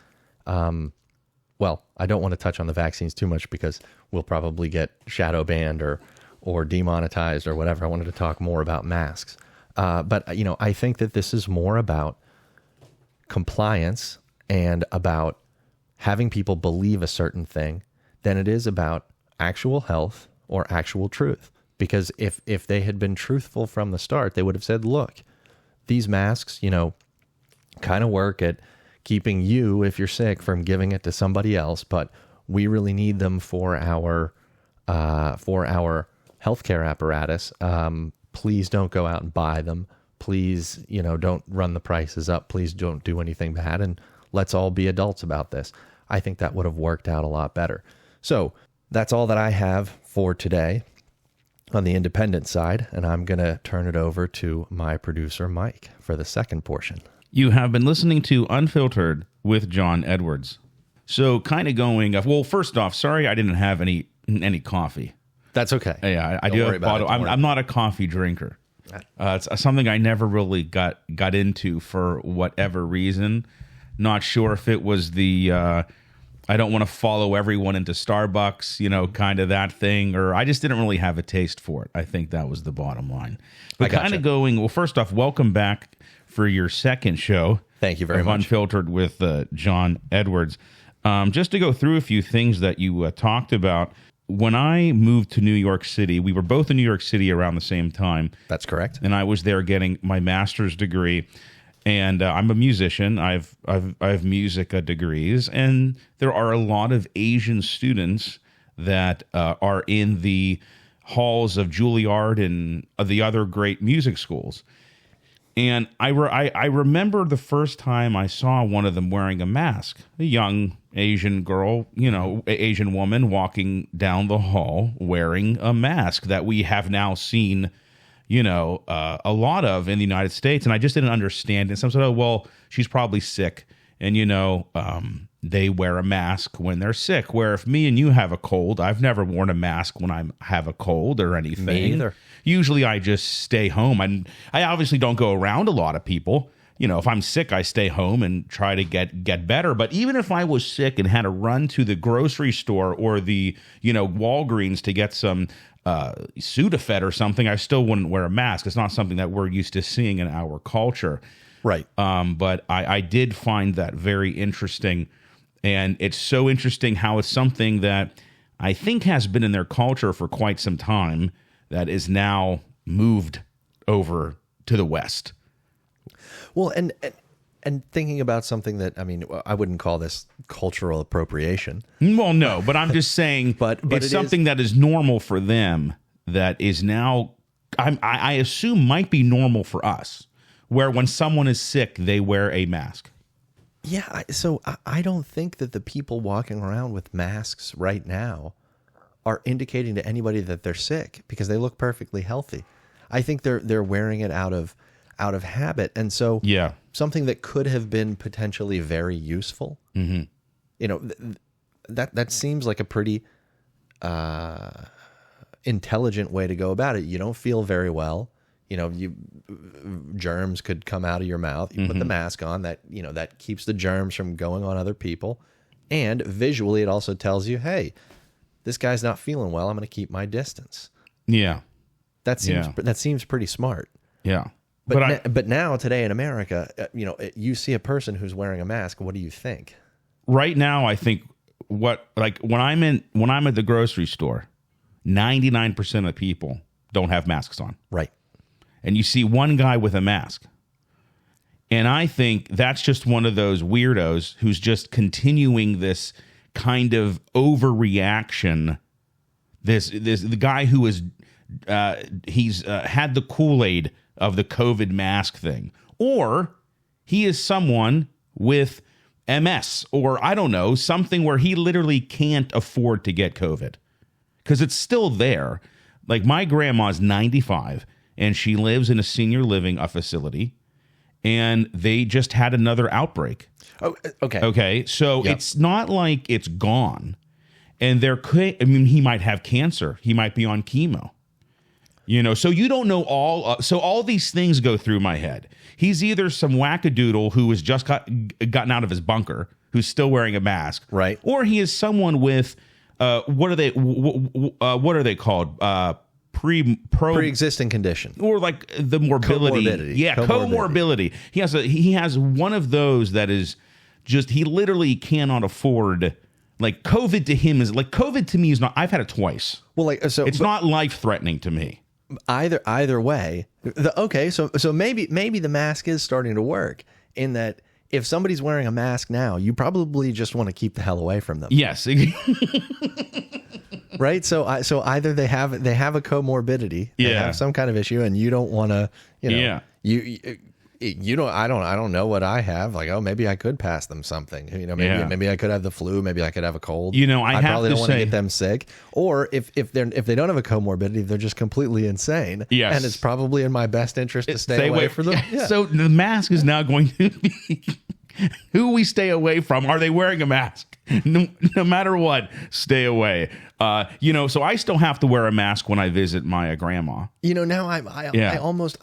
I don't want to touch on the vaccines too much because we'll probably get shadow banned or demonetized or whatever. I wanted to talk more about masks. But I think that this is more about compliance and about having people believe a certain thing than it is about actual health or actual truth. Because if they had been truthful from the start, they would have said, look, these masks, kind of work at keeping you, if you're sick, from giving it to somebody else, but we really need them for our healthcare apparatus. Please don't go out and buy them. Please, don't run the prices up. Please don't do anything bad. And let's all be adults about this. I think that would have worked out a lot better. So that's all that I have for today on the independent side. And I'm going to turn it over to my producer, Mike, for the second portion. You have been listening to Unfiltered with John Edwards. So kind of going, well, first off, sorry I didn't have any coffee. That's okay. Yeah, I do have a bottle. I'm not a coffee drinker. It's something I never really got into for whatever reason. Not sure if it was the I don't want to follow everyone into Starbucks, kind of that thing, or I just didn't really have a taste for it. I think that was the bottom line. But kind of going, well, first off, welcome back for your second show. Thank you very much. Unfiltered with John Edwards. Just to go through a few things that you talked about. When I moved to New York City, we were both in New York City around the same time. That's correct. And I was there getting my master's degree. And I'm a musician. I have music degrees, and there are a lot of Asian students that are in the halls of Juilliard and the other great music schools. And I remember the first time I saw one of them wearing a mask, a young Asian girl, Asian woman walking down the hall wearing a mask that we have now seen a lot of in the United States. And I just didn't understand it. Some said, oh, well, she's probably sick. And, they wear a mask when they're sick. Where if me and you have a cold, I've never worn a mask when I have a cold or anything. Me either. Usually I just stay home. And I obviously don't go around a lot of people. If I'm sick, I stay home and try to get better. But even if I was sick and had to run to the grocery store or the, Walgreens to get some Sudafed or something, I still wouldn't wear a mask. It's not something that we're used to seeing in our culture. Right. But I did find that very interesting. And it's so interesting how it's something that I think has been in their culture for quite some time that is now moved over to the West. Well, and thinking about something that, I mean, I wouldn't call this cultural appropriation. Well, no, but I'm just saying but it's something that is normal for them that is now, I assume, might be normal for us, where when someone is sick, they wear a mask. Yeah, so I don't think that the people walking around with masks right now are indicating to anybody that they're sick because they look perfectly healthy. I think they're wearing it out of habit, and so something that could have been potentially very useful. Mm-hmm. You know, that seems like a pretty intelligent way to go about it. You don't feel very well. You know, germs could come out of your mouth. You put the mask on, that keeps the germs from going on other people. And visually, it also tells you, hey, this guy's not feeling well. I'm going to keep my distance. Yeah. That seems pretty smart. Yeah. But now, today in America, you see a person who's wearing a mask. What do you think? Right now, I think when I'm at the grocery store, 99% of people don't have masks on. Right. And you see one guy with a mask. And I think that's just one of those weirdos who's just continuing this kind of overreaction. The guy who is he's had the Kool-Aid of the COVID mask thing. Or he is someone with MS or I don't know, something where he literally can't afford to get COVID. Because it's still there. Like my grandma's 95 and she lives in a senior living facility, and they just had another outbreak. Oh, okay. Okay, so it's not like it's gone. And he might have cancer. He might be on chemo. So you don't know so all these things go through my head. He's either some wackadoodle who has just gotten out of his bunker, who's still wearing a mask. Right. Or he is someone with, what are they called? Pre-existing condition, or like the morbidity. Comorbidity. He has one of those that is just, he literally cannot afford. Like COVID to him is like, COVID to me is not, I've had it twice. Well, it's not life threatening to me. Either way. So maybe the mask is starting to work in that. If somebody's wearing a mask now, you probably just want to keep the hell away from them. Yes. Right. So either they have a comorbidity, they have some kind of issue, and you don't want to, you don't. I don't know what I have. Like, oh, maybe I could pass them something. Maybe I could have the flu. Maybe I could have a cold. I probably don't want to get them sick. Or if they don't have a comorbidity, they're just completely insane. Yes. And it's probably in my best interest to stay away from them. Yeah. So the mask is now going to be who we stay away from. Are they wearing a mask? No matter what, stay away. So I still have to wear a mask when I visit my grandma. Now I almost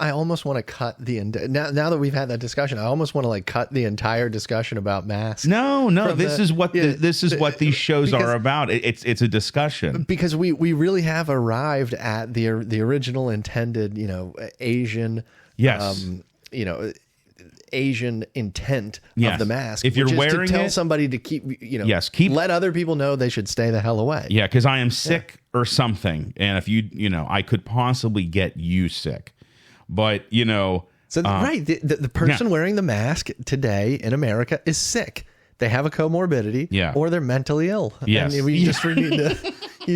want to cut now that we've had that discussion, I almost want to cut the entire discussion about masks. No, this is what these shows are about. It's a discussion because we really have arrived at the original intended, Asian, yes, Asian intent yes. of the mask. If you're wearing to tell it, somebody to keep let other people know they should stay the hell away. Yeah, because I am sick or something, and if I could possibly get you sick, but right, the person wearing the mask today in America is sick. They have a comorbidity, or they're mentally ill. Yes, and you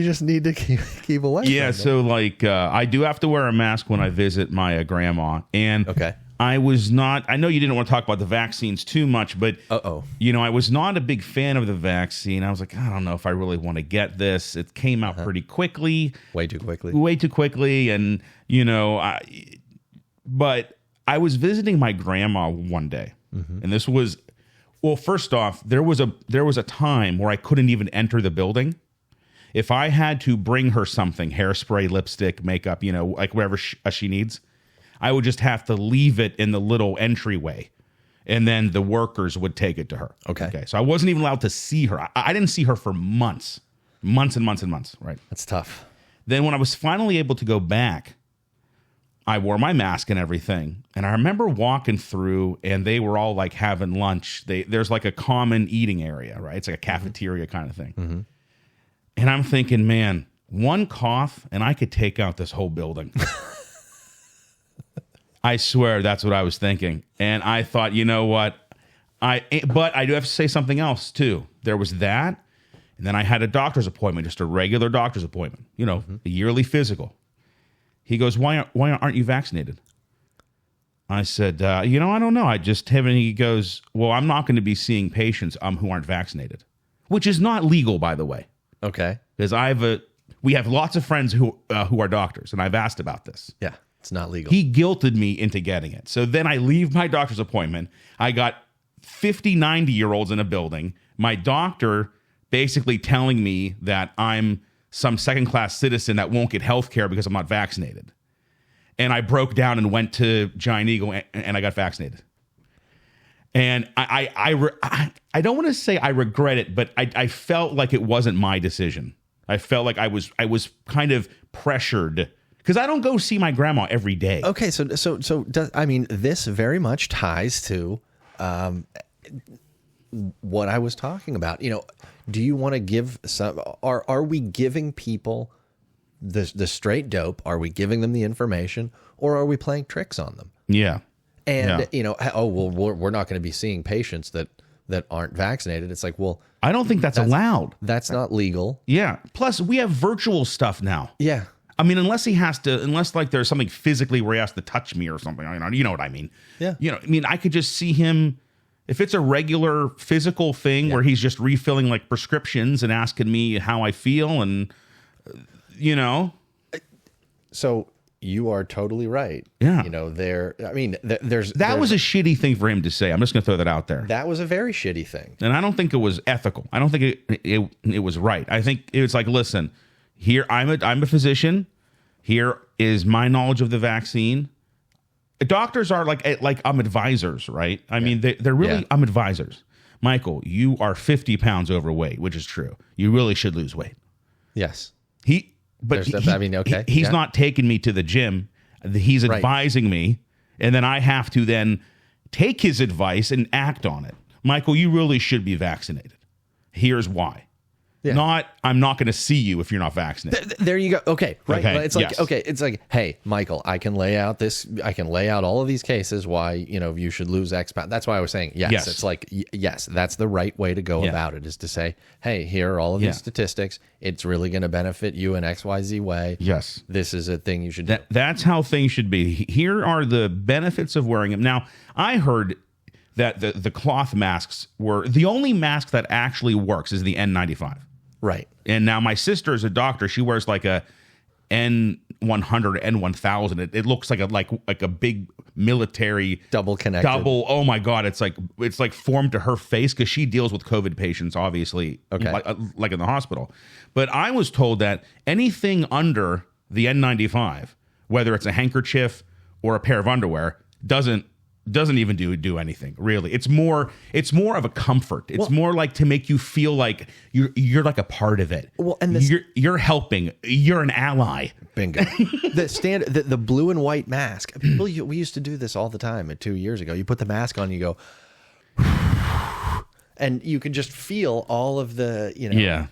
just need to keep away. Yeah, from them. so I do have to wear a mask when I visit my grandma, and I was not. I know you didn't want to talk about the vaccines too much, but I was not a big fan of the vaccine. I was like, I don't know if I really want to get this. It came out pretty quickly, way too quickly, and but I was visiting my grandma one day, and this was, well, first off, there was a time where I couldn't even enter the building. If I had to bring her something, hairspray, lipstick, makeup, like whatever she needs, I would just have to leave it in the little entryway, and then the workers would take it to her. Okay. So I wasn't even allowed to see her. I didn't see her for months and months. Right. That's tough. Then when I was finally able to go back, I wore my mask and everything. And I remember walking through, and they were all like having lunch. There's like a common eating area, right? It's like a cafeteria kind of thing. Mm-hmm. And I'm thinking, man, one cough and I could take out this whole building. I swear that's what I was thinking. And I thought, you know what? But I do have to say something else too. There was that. And then I had a doctor's appointment, just a regular doctor's appointment, a yearly physical. He goes, why aren't you vaccinated? I said, I don't know. I just haven't. He goes, well, I'm not going to be seeing patients who aren't vaccinated, which is not legal, by the way. Okay. Because we have lots of friends who are doctors, and I've asked about this. Yeah, it's not legal. He guilted me into getting it. So then I leave my doctor's appointment. I got 50, 90-year-olds in a building. My doctor basically telling me that I'm some second-class citizen that won't get health care because I'm not vaccinated. And I broke down and went to Giant Eagle and I got vaccinated. And I don't want to say I regret it, but I felt like it wasn't my decision. I felt like I was kind of pressured because I don't go see my grandma every day. Okay, so this very much ties to what I was talking about. Do you want to give some? Are we giving people the straight dope? Are we giving them the information, or are we playing tricks on them? Yeah. And we're not going to be seeing patients that aren't vaccinated. It's like, well, I don't think that's allowed. That's not legal. Yeah. Plus, we have virtual stuff now. Yeah. I mean, unless like there's something physically where he has to touch me or something. You know what I mean? Yeah. I could just see him if it's a regular physical thing where he's just refilling like prescriptions and asking me how I feel and So you are totally right. Yeah. There's that was a shitty thing for him to say. I'm just going to throw that out there. That was a very shitty thing. And I don't think it was ethical. I don't think it was right. I think it was like, listen, here I'm a physician. Here is my knowledge of the vaccine. Doctors are like I'm advisors, right? I mean, they're really I'm advisors. Michael, you are 50 pounds overweight, which is true. You really should lose weight. Yes. He's Okay. not taking me to the gym. He's advising me, and then I have to then take his advice and act on it. Michael, you really should be vaccinated. Here's why. Yeah. I'm not going to see you if you're not vaccinated. There you go. Okay. Right. Okay. It's like, it's like, hey, Michael, I can lay out all of these cases why, you should lose X pound. That's why I was saying, yes. It's like, yes, that's the right way to go about it, is to say, hey, here are all of these statistics. It's really going to benefit you in XYZ way. Yes. This is a thing you should do. That's how things should be. Here are the benefits of wearing them. Now, I heard that the cloth masks were the only mask that actually works is the N95. Right. And now my sister is a doctor. She wears like a N100, N1000. It looks like a big military double connected. Oh my God. It's like formed to her face because she deals with COVID patients, obviously, like in the hospital. But I was told that anything under the N95, whether it's a handkerchief or a pair of underwear, doesn't even do anything really. It's more of a comfort. It's more like to make you feel like you're like a part of it. Well, and you're helping. You're an ally. Bingo. The blue and white mask. We used to do this all the time. 2 years ago, you put the mask on, you go, and you can just feel all of the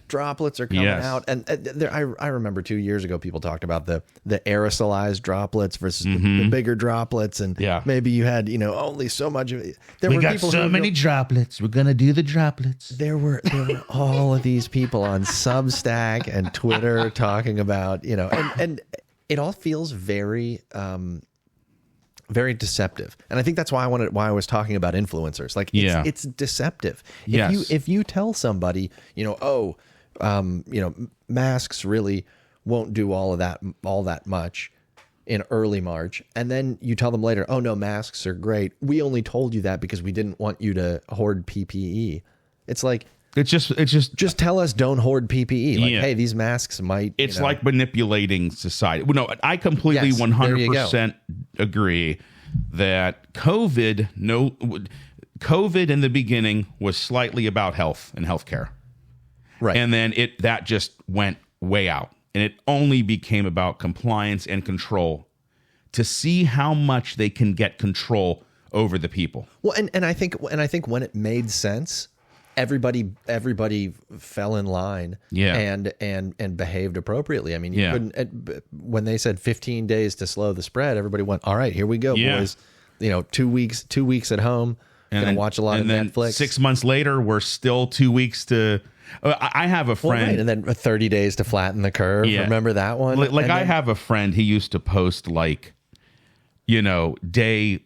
droplets are coming out. And I remember 2 years ago people talked about the aerosolized droplets versus the bigger droplets, and maybe you had only so much of it. We got so many droplets. We're gonna do the droplets. There were all of these people on Substack and Twitter talking about and it all feels very very deceptive. And I think that's why I was talking about influencers. Like it's deceptive. If you tell somebody, masks really won't do all that much in early March, and then you tell them later, oh no, masks are great. We only told you that because we didn't want you to hoard PPE. It's like it's just tell us don't hoard PPE. Like, hey, these masks might. It's like manipulating society. Well, no, I completely 100% agree that COVID in the beginning was slightly about health and healthcare, right? And then that just went way out, and it only became about compliance and control to see how much they can get control over the people. Well, and I think when it made sense. everybody fell in line and behaved appropriately. I mean, you couldn't, when they said 15 days to slow the spread, everybody went, all right, here we go, boys. 2 weeks at home, and gonna watch a lot of Netflix. 6 months later, we're still 2 weeks to. I have a friend, and then 30 days to flatten the curve. Yeah. Remember that one? I have a friend. He used to post day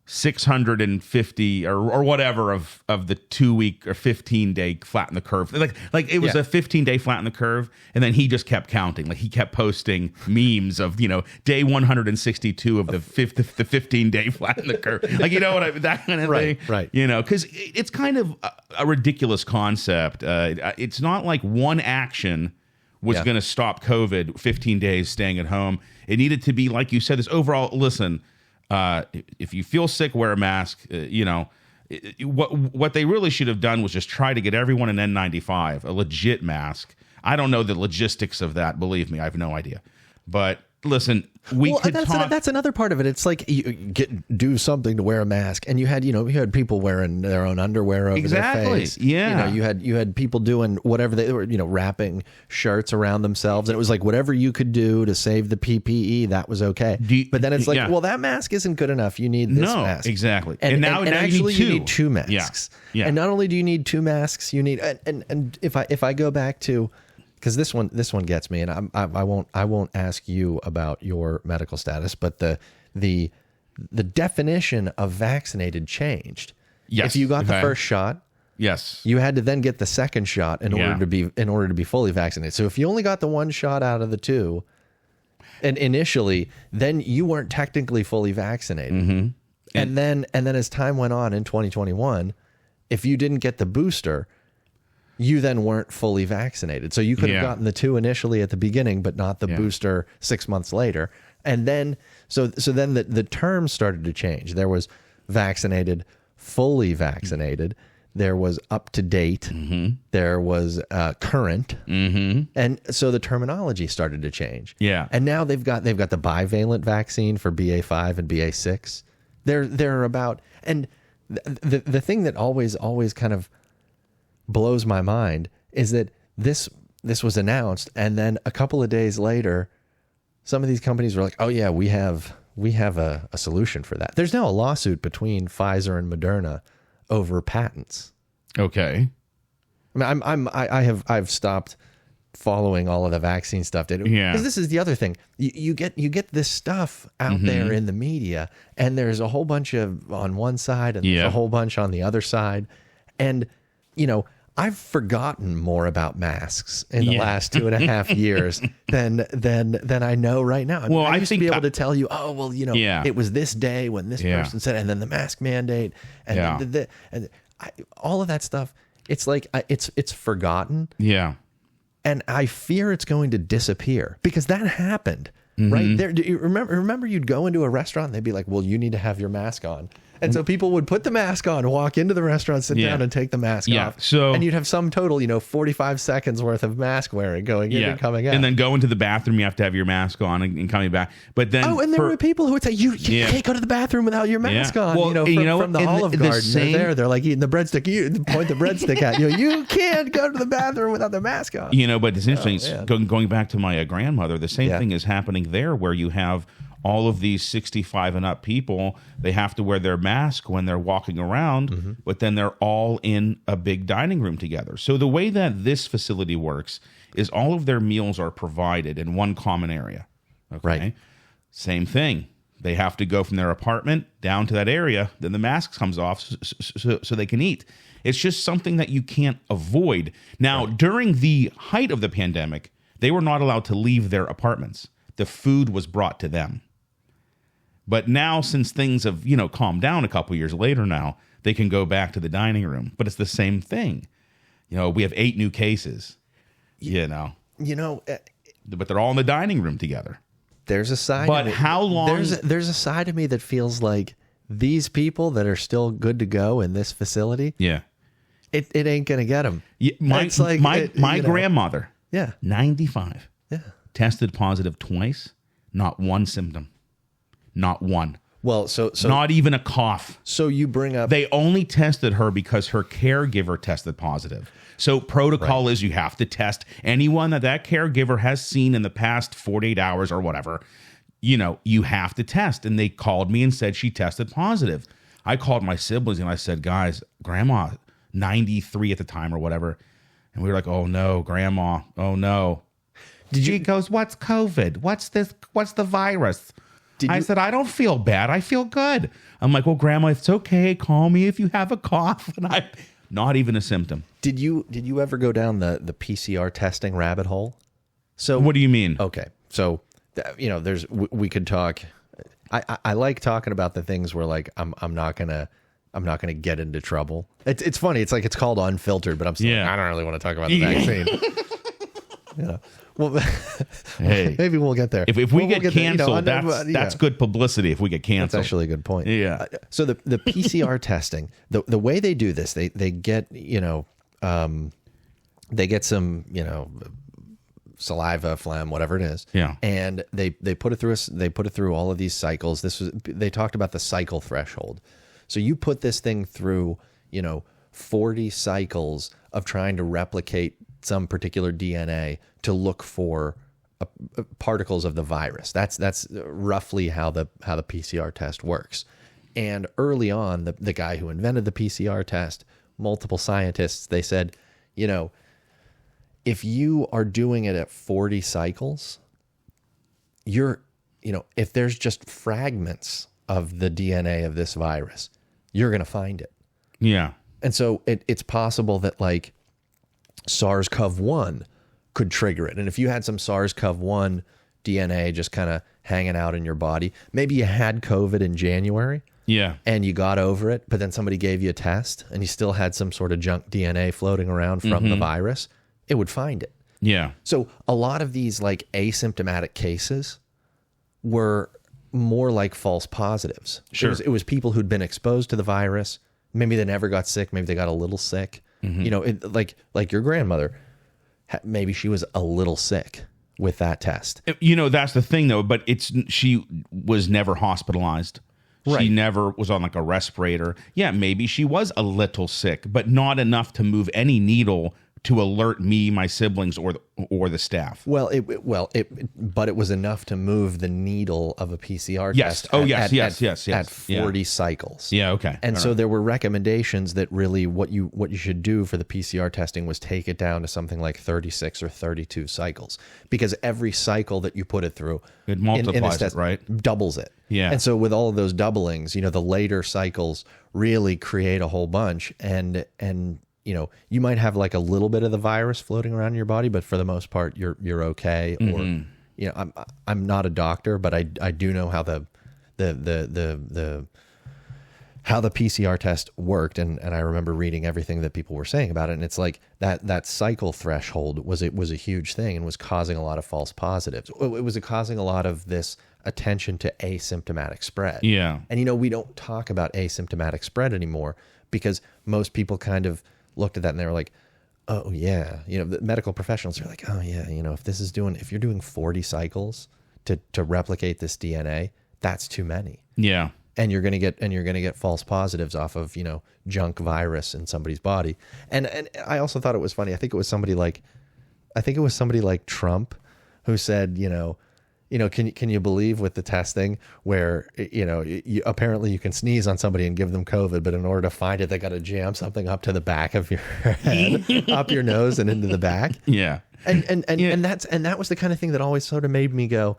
650 or whatever of the 2 week or 15 day flatten the curve. Like it was a 15-day flatten the curve, and then he just kept counting. Like he kept posting memes of day 162 of the 15-day flatten the curve. Like that kind of thing. Right. Because it's kind of a ridiculous concept. It's not like one action was going to stop COVID. 15 days staying at home. It needed to be, like you said, this overall. Listen. If you feel sick, wear a mask. What they really should have done was just try to get everyone an N95, a legit mask. I don't know the logistics of that. Believe me, I have no idea. But listen, that's another part of it. It's like you do something to wear a mask, and you had people wearing their own underwear over their face. Yeah, you had people doing whatever they were, wrapping shirts around themselves, and it was like whatever you could do to save the PPE, that was okay. But then it's like, well, that mask isn't good enough. You need this mask. Exactly. And now actually you need two masks. Yeah. And not only do you need two masks, you need and if I go back to. Because this one gets me, and I won't ask you about your medical status, but the definition of vaccinated changed. Yes. If you got the first shot, yes, you had to then get the second shot in order to be fully vaccinated. So if you only got the one shot out of the two, and initially, then you weren't technically fully vaccinated. Mm-hmm. And then as time went on in 2021, if you didn't get the booster, you then weren't fully vaccinated. So you could have gotten the two initially at the beginning, but not the booster 6 months later. And then, so then the terms started to change. There was vaccinated, fully vaccinated. There was up to date. Mm-hmm. There was current. Mm-hmm. And so the terminology started to change. Yeah. And now they've got the bivalent vaccine for BA5 and BA6. They're about, and the thing that always kind of blows my mind is that this was announced, and then a couple of days later, some of these companies were like, "Oh yeah, we have a solution for that." There's now a lawsuit between Pfizer and Moderna over patents. Okay. I mean, I've stopped following all of the vaccine stuff. Because this is the other thing. You get this stuff out there in the media, and there's a whole bunch of on one side, and there's a whole bunch on the other side, and I've forgotten more about masks in the last 2.5 years than I know right now. Well, I used to be able to tell you, it was this day when this person said, and then the mask mandate, and all of that stuff. It's like it's forgotten. Yeah, and I fear it's going to disappear because that happened right there. Do you remember you'd go into a restaurant and they'd be like, "Well, you need to have your mask on." And so people would put the mask on, walk into the restaurant, sit down, and take the mask off. And you'd have some total, 45 seconds worth of mask wearing going in and coming out. And then go into the bathroom, you have to have your mask on and coming back. But then, and there were people who would say, you can't go to the bathroom without your mask on. Well, from the Olive Garden, they're like eating the breadstick. You point the breadstick at you. You can't go to the bathroom without the mask on. But it's interesting. Going back to my grandmother, the same thing is happening there, where you have all of these 65 and up people, they have to wear their mask when they're walking around, but then they're all in a big dining room together. So the way that this facility works is all of their meals are provided in one common area. Okay? Right. Same thing. They have to go from their apartment down to that area, then the mask comes off so they can eat. It's just something that you can't avoid. Now, during the height of the pandemic, they were not allowed to leave their apartments. The food was brought to them. But now, since things have, calmed down a couple years later now, they can go back to the dining room. But it's the same thing. We have 8 new cases, but they're all in the dining room together. There's a side. But how long? There's a side of me that feels like these people that are still good to go in this facility. Yeah. It ain't going to get them. Yeah, my grandmother. Yeah. 95. Yeah. Tested positive twice. Not one symptom. Not one. Well, so Not even a cough. so you bring up They only tested her because her caregiver tested positive. So protocol is you have to test anyone that caregiver has seen in the past 48 hours or whatever. You have to test. And they called me and said she tested positive. I called my siblings and I said, guys, grandma, 93 at the time or whatever. And we were like, oh no, grandma. Oh no. She goes, what's COVID? What's this? What's the virus? I said, I don't feel bad. I feel good. I'm like, well, grandma, it's okay. Call me if you have a cough. And not even a symptom. Did you ever go down the PCR testing rabbit hole? So What do you mean? Okay. So we could talk. I like talking about the things where like I'm not gonna get into trouble. It's funny. It's like it's called Unfiltered, but I'm still I don't really want to talk about the vaccine. Well, hey, maybe we'll get there. If we get canceled, that's good publicity. If we get canceled, that's actually a good point. Yeah. So the PCR testing, the way they do this, they get they get some saliva, phlegm, whatever it is. Yeah. And they put it through all of these cycles. They talked about the cycle threshold. So you put this thing through 40 cycles of trying to replicate some particular DNA to look for particles of the virus. That's roughly how the PCR test works. And early on, the guy who invented the PCR test, multiple scientists, they said, if you are doing it at 40 cycles, if there's just fragments of the DNA of this virus, you're going to find it. Yeah. And so it's possible that like SARS-CoV-1 could trigger it. And if you had some SARS-CoV-1 DNA just kind of hanging out in your body, maybe you had COVID in January. Yeah. And you got over it, but then somebody gave you a test and you still had some sort of junk DNA floating around from the virus, it would find it. Yeah. So a lot of these like asymptomatic cases were more like false positives. Sure. It was people who'd been exposed to the virus. Maybe they never got sick. Maybe they got a little sick. Like your grandmother, maybe she was a little sick with that test. That's the thing though, but she was never hospitalized. Right. She never was on like a respirator. Yeah, maybe she was a little sick, but not enough to move any needle to alert me, my siblings, or the staff. But it was enough to move the needle of a PCR test. Yes. At 40 cycles. Yeah, okay. And so there were recommendations that really what you should do for the PCR testing was take it down to something like 36 or 32 cycles, because every cycle that you put it through, it multiplies in this test, it, right? Doubles it. Yeah. And so with all of those doublings, the later cycles really create a whole bunch, and you might have like a little bit of the virus floating around in your body, but for the most part, you're okay. Or, I'm not a doctor, but I do know how the PCR test worked, and I remember reading everything that people were saying about it, and it's like that cycle threshold was a huge thing and was causing a lot of false positives. It was causing a lot of this attention to asymptomatic spread. Yeah. And we don't talk about asymptomatic spread anymore because most people kind of looked at that and they were like, oh yeah, the medical professionals are like, oh yeah, if you're doing 40 cycles to replicate this DNA, that's too many. Yeah. And you're gonna get false positives off of junk virus in somebody's body. And I also thought it was funny. I think it was somebody like Trump who said, can you believe with the testing where apparently you can sneeze on somebody and give them COVID, but in order to find it, they got to jam something up to the back of your head, up your nose and into the back. Yeah. And that was the kind of thing that always sort of made me go,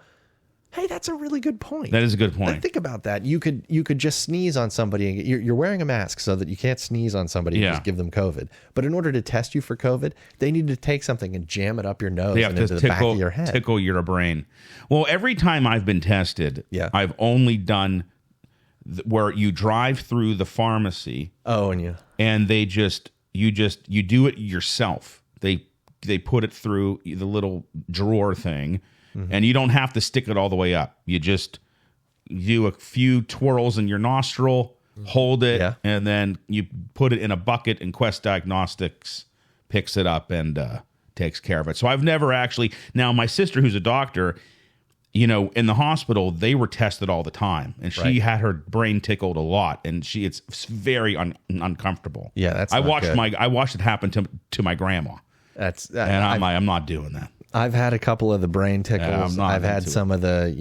hey, that's a really good point. That is a good point. Think about that. You could just sneeze on somebody. And you're wearing a mask so that you can't sneeze on somebody and just give them COVID. But in order to test you for COVID, they need to take something and jam it up your nose and into the back of your head. Tickle your brain. Well, every time I've been tested, I've only done where you drive through the pharmacy. Oh, and they you do it yourself. They put it through the little drawer thing. And you don't have to stick it all the way up. You just do a few twirls in your nostril, hold it, and then you put it in a bucket, and Quest Diagnostics picks it up and takes care of it. So I've never actually... Now, my sister, who's a doctor, in the hospital, they were tested all the time, and she had her brain tickled a lot, and it's very uncomfortable. Yeah, that's I not watched good. I watched it happen to my grandma, and I'm not doing that. I've had a couple of the brain tickles. I'm not I've had into some of the,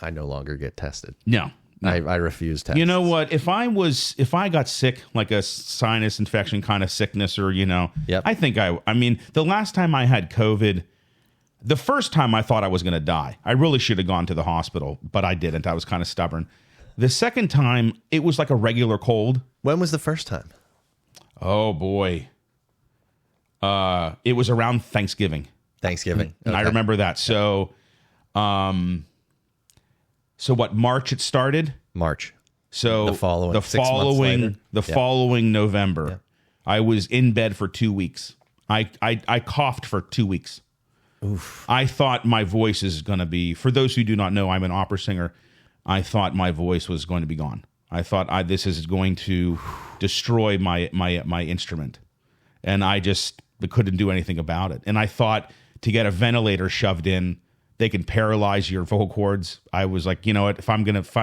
I no longer get tested. No. I refuse tests. You know what? If I got sick, like a sinus infection kind of sickness, or Yep. I think the last time I had COVID, the first time I thought I was going to die. I really should have gone to the hospital, but I didn't. I was kind of stubborn. The second time, it was like a regular cold. When was the first time? Oh boy. It was around Thanksgiving. Thanksgiving. And I Okay. remember that. So, what, March it started? March. So The following- 6 months later. following November, I was in bed for 2 weeks. I coughed for 2 weeks. Oof. I thought my voice is going to be, for those who do not know, I'm an opera singer. I thought my voice was going to be gone. I thought this is going to destroy my instrument. And I just couldn't do anything about it. And I thought to get a ventilator shoved in, they can paralyze your vocal cords. I was like, you know what? If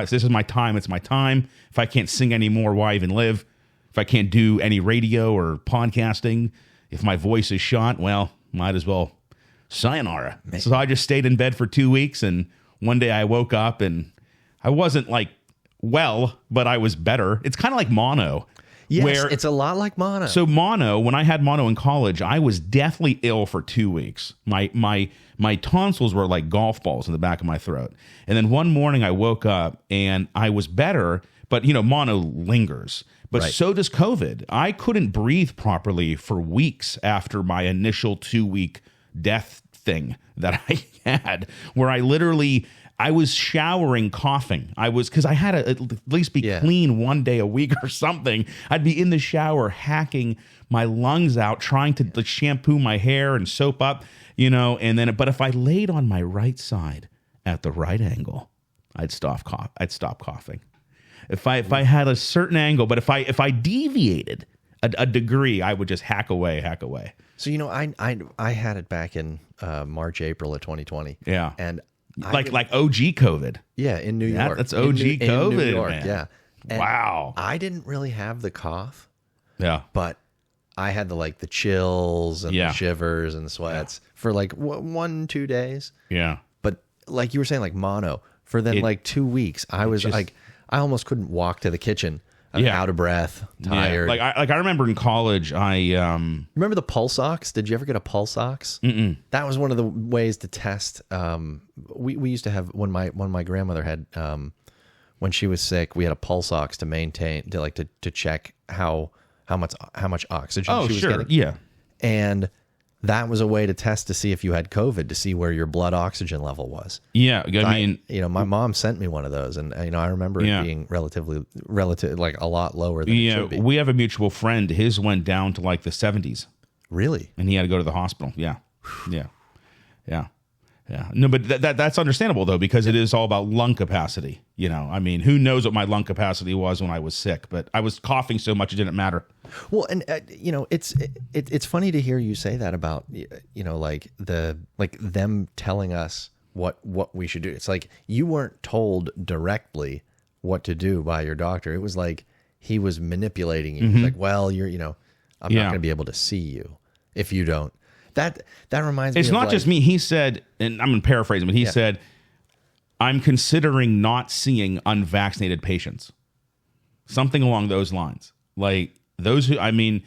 this is my time, it's my time. If I can't sing anymore, why even live? If I can't do any radio or podcasting, if my voice is shot, well, might as well sayonara. So I just stayed in bed for 2 weeks, and one day I woke up and I wasn't like well, but I was better. It's kind of like mono. Yes, it's a lot like mono. So mono, when I had mono in college, I was deathly ill for 2 weeks. My tonsils were like golf balls in the back of my throat. And then one morning I woke up and I was better, but mono lingers. But Right. so does COVID. I couldn't breathe properly for weeks after my initial 2 week death thing that I had, where I was showering coughing. Because I had to at least be clean one day a week or something. I'd be in the shower hacking my lungs out, trying to shampoo my hair and soap up, but if I laid on my right side at the right angle, I'd stop coughing. If I had a certain angle, but if I deviated a degree, I would just hack away. So I had it back in March, April of 2020. Yeah. And like OG COVID. Yeah, in New York. That's OG in COVID, New York, man. yeah. And Wow. I didn't really have the cough, Yeah. but I had the chills and the shivers and the sweats for 1-2 days. Yeah. But like you were saying, like mono, for then 2 weeks, I was I almost couldn't walk to the kitchen. I'm out of breath, tired. Yeah. I remember in college, Remember the pulse ox? Did you ever get a pulse ox? Mm-mm. That was one of the ways to test. We used to have when my grandmother had when she was sick, we had a pulse ox to maintain to check how much oxygen she was getting. Yeah. And that was a way to test to see if you had COVID, to see where your blood oxygen level was. Yeah. I mean, my mom sent me one of those, and I remember it being relative, like a lot lower than it should be. We have a mutual friend. His went down to like the 70s, Really? and he had to go to the hospital. Yeah. No, but that's understandable though, because it is all about lung capacity. I mean, who knows what my lung capacity was when I was sick, but I was coughing so much it didn't matter. Well, and it's funny to hear you say that about them telling us what we should do. It's like you weren't told directly what to do by your doctor. It was like he was manipulating you. He's like, well, I'm not going to be able to see you if you don't. That reminds me. It's not just me. He said, and I'm going to paraphrase him, but he said, "I'm considering not seeing unvaccinated patients." Something along those lines, like. Those who, and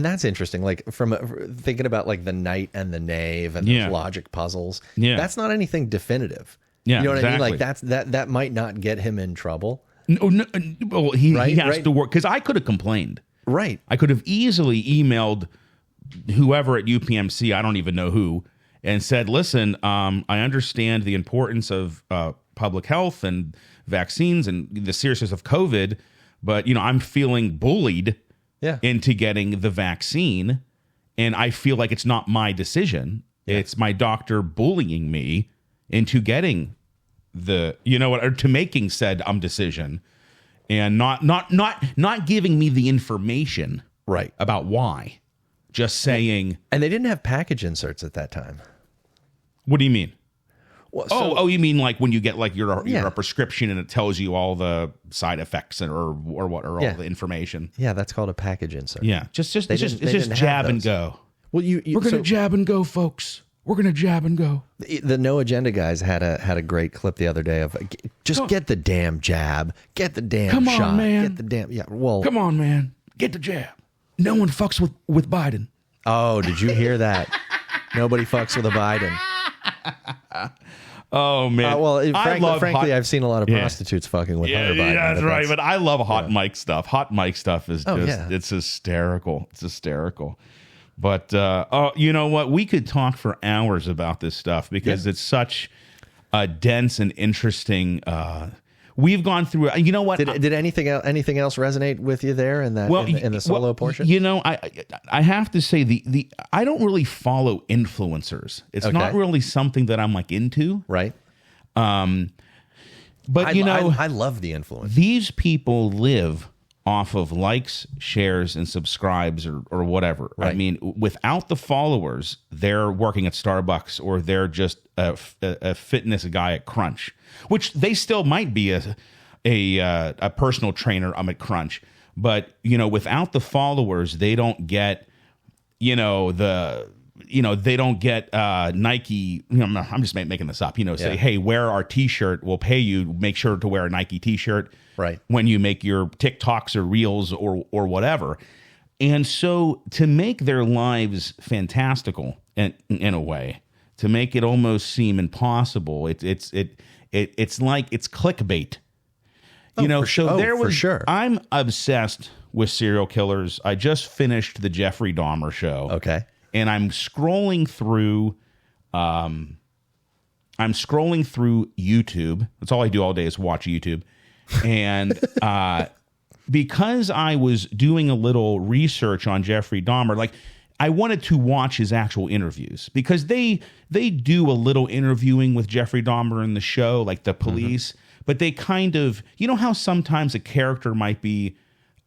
that's interesting. Like from thinking about like the knight and the knave and the logic puzzles. Yeah, that's not anything definitive. Yeah, you know what I mean? Like exactly. that might not get him in trouble. No, well, he has to work, because I could have complained. Right, I could have easily emailed whoever at UPMC, I don't even know who, and said, "Listen, I understand the importance of public health and vaccines and the seriousness of COVID." But, I'm feeling bullied into getting the vaccine, and I feel like it's not my decision. Yeah. It's my doctor bullying me into getting or to making said decision, and not giving me the information about why. Just saying. And they didn't have package inserts at that time. What do you mean? Well, you mean like when you get like your a prescription and it tells you all the side effects or all the information? Yeah, that's called a package insert. Yeah, it's just jab and go. Well, we're gonna jab and go, folks. We're gonna jab and go. The No Agenda guys had a great clip the other day of get the damn jab, get the damn shot, on, man. Get the damn Well, come on, man, get the jab. No one fucks with Biden. Oh, did you hear that? Nobody fucks with a Biden. Oh man! Frankly, I've seen a lot of prostitutes fucking with Hunter Biden. Yeah, that's right. But I love hot mic stuff. Hot mic stuff is it's hysterical. It's hysterical. But you know what? We could talk for hours about this stuff because it's such a dense and interesting. We've gone through. You know what? Did anything else resonate with you there in that in the solo portion? You know, I have to say the I don't really follow influencers. It's not really something that I'm like into. Right. But I love the influence. These people live off of likes, shares, and subscribes or whatever. Right. I mean, without the followers, they're working at Starbucks or they're just a fitness guy at Crunch, which they still might be a personal trainer at Crunch. But, without the followers, they don't get, they don't get Nike. I'm just making this up. Say, hey, wear our T-shirt. We'll pay you. Make sure to wear a Nike T-shirt. Right. When you make your TikToks or Reels or whatever. And so to make their lives fantastical in a way, to make it almost seem impossible, it's like it's clickbait. For sure. I'm obsessed with serial killers. I just finished the Jeffrey Dahmer show. Okay. And I'm scrolling through YouTube. That's all I do all day is watch YouTube. And because I was doing a little research on Jeffrey Dahmer, like I wanted to watch his actual interviews because they do a little interviewing with Jeffrey Dahmer in the show, like the police, but they kind of, how sometimes a character might be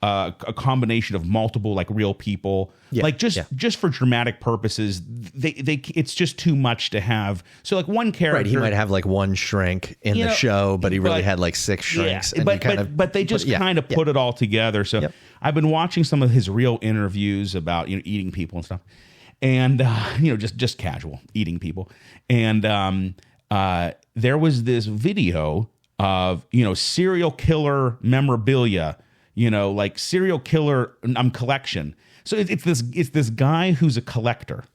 a combination of multiple like real people, just for dramatic purposes. They it's just too much to have. So like one character, right? He might have like one shrink in the show, but he really had like 6 shrinks. Yeah, but they just kind of put it all together. So I've been watching some of his real interviews about eating people and stuff, and just casual eating people. And there was this video of serial killer memorabilia. Like serial killer collection. So it's this guy who's a collector,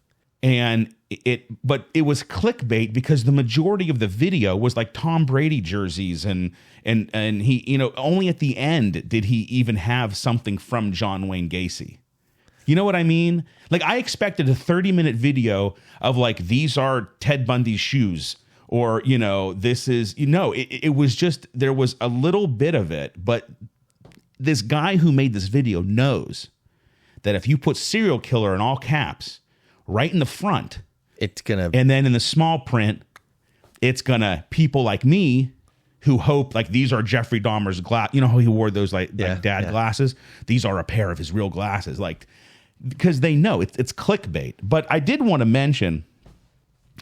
but it was clickbait because the majority of the video was like Tom Brady jerseys and he only at the end did he even have something from John Wayne Gacy. You know what I mean? Like I expected a 30-minute video of like these are Ted Bundy's shoes. Or this is it was just there was a little bit of it, but this guy who made this video knows that if you put serial killer in all caps right in the front, it's gonna, and then in the small print, it's gonna people like me who hope like these are Jeffrey Dahmer's glass. You know how he wore those like dad glasses? These are a pair of his real glasses, like because they know it's clickbait. But I did want to mention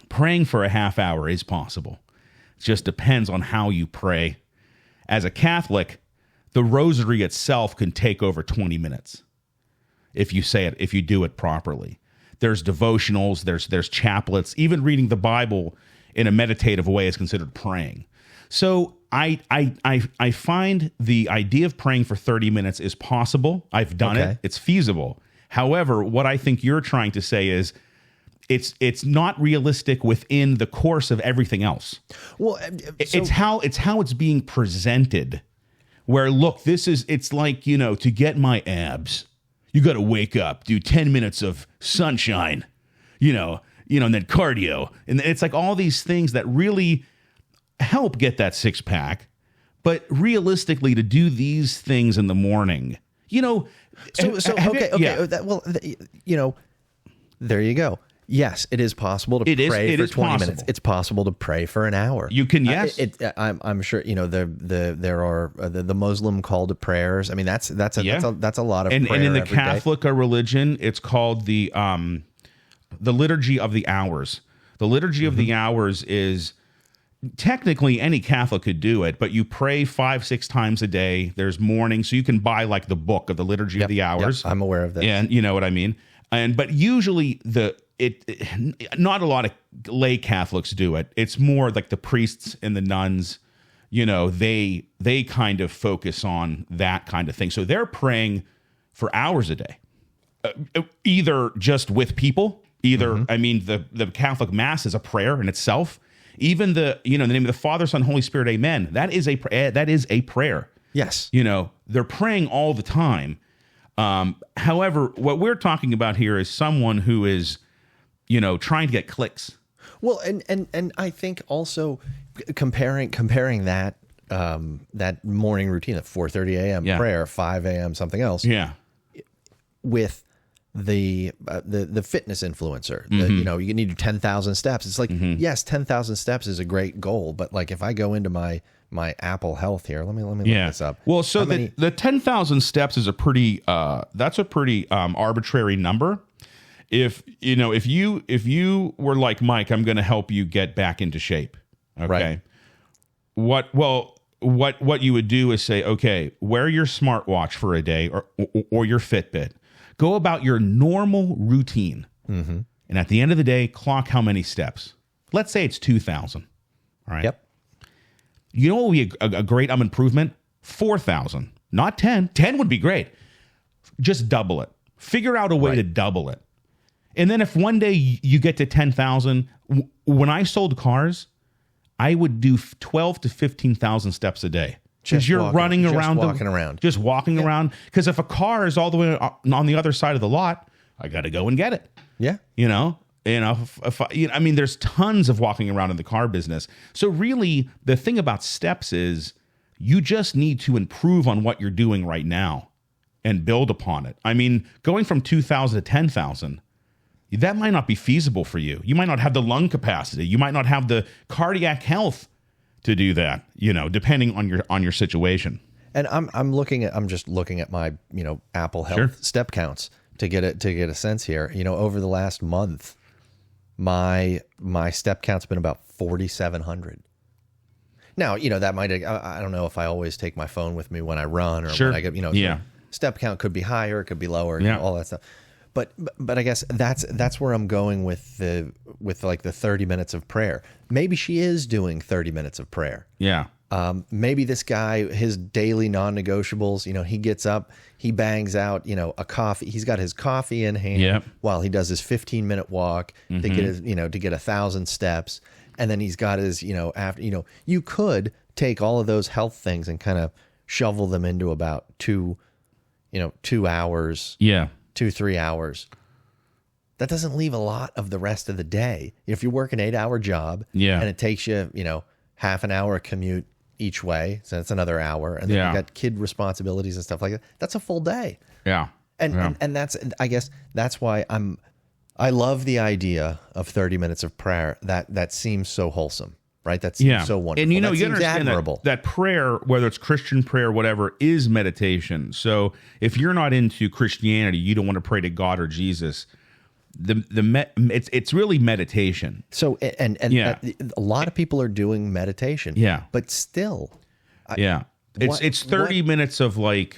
praying for a half hour is possible. It just depends on how you pray. As a Catholic, the rosary itself can take over 20 minutes if you do it properly. There's devotionals, there's chaplets, even reading the Bible in a meditative way is considered praying. So I find the idea of praying for 30 minutes is possible. I've done it. It's feasible. However, what I think you're trying to say is it's not realistic within the course of everything else. Well, it's how it's being presented. Where look, it's like, to get my abs, you got to wake up, do 10 minutes of sunshine, and then cardio. And it's like all these things that really help get that 6-pack. But realistically, to do these things in the morning, there you go. Yes, it is possible to pray for 20 minutes. It's possible to pray for an hour. You can, yes. I'm sure there are the Muslim call to prayers. I mean that's a lot of prayer. And in the Catholic religion, it's called the liturgy of the hours. The Liturgy of the Hours is technically any Catholic could do it, but you pray 5-6 times a day. There's morning, so you can buy like the book of the Liturgy of the Hours. Yep, I'm aware of this. And you know what I mean? But usually not a lot of lay Catholics do it. It's more like the priests and the nuns, they kind of focus on that kind of thing. So they're praying for hours a day, either just with people, I mean, the Catholic Mass is a prayer in itself. Even in the name of the Father, Son, Holy Spirit, Amen. That is a prayer. Yes. They're praying all the time. However, what we're talking about here is someone who is, trying to get clicks. Well, and I think also comparing that that morning routine at 4:30 a.m. prayer, 5 a.m. something else, with the fitness influencer, you need 10,000 steps. It's like, yes, 10,000 steps is a great goal, but like if I go into my Apple Health here, let me look this up. Well, so the 10,000 steps is a pretty arbitrary number. If you were like Mike, I'm going to help you get back into shape. Okay. Right. What you would do is say, okay, wear your smartwatch for a day or your Fitbit. Go about your normal routine. And at the end of the day, clock how many steps. Let's say it's 2,000. All right. Yep. You know what would be a great improvement? 4,000, not 10. 10 would be great. Just double it. Figure out a way to double it. And then if one day you get to 10,000, when I sold cars, I would do 12 to 15,000 steps a day. Because you're running around. Just walking around. Because if a car is all the way on the other side of the lot, I got to go and get it. Yeah. I mean, there's tons of walking around in the car business. So really, the thing about steps is you just need to improve on what you're doing right now and build upon it. I mean, going from 2,000 to 10,000, that might not be feasible for you. You might not have the lung capacity. You might not have the cardiac health to do that, depending on your situation. And I'm just looking at my, Apple Health step counts to get a sense here. Over the last month, my step count's been about 4,700. Now, that might, I don't know if I always take my phone with me when I run or when I get, so step count could be higher, it could be lower, all that stuff. But I guess that's where I'm going with the 30 minutes of prayer. Maybe she is doing 30 minutes of prayer. Yeah. Maybe this guy, his daily non-negotiables, he gets up, he bangs out, a coffee. He's got his coffee in hand while he does his 15-minute walk to get his, to get 1,000 steps. And then he's got his, after, you could take all of those health things and kind of shovel them into about 2 hours. Yeah. 2-3 hours. That doesn't leave a lot of the rest of the day. If you work an 8-hour job and it takes you, half an hour commute each way, so that's another hour, and then you got kid responsibilities and stuff like that. That's a full day. Yeah. And that's, I guess that's why I love the idea of 30 minutes of prayer. That seems so wholesome. Right? That seems so wonderful. And you understand admirable. that prayer, whether it's Christian prayer, whatever, is meditation. So if you're not into Christianity, you don't want to pray to God or Jesus. It's really meditation. So and a lot of people are doing meditation. Yeah. But still. It's 30 minutes of 20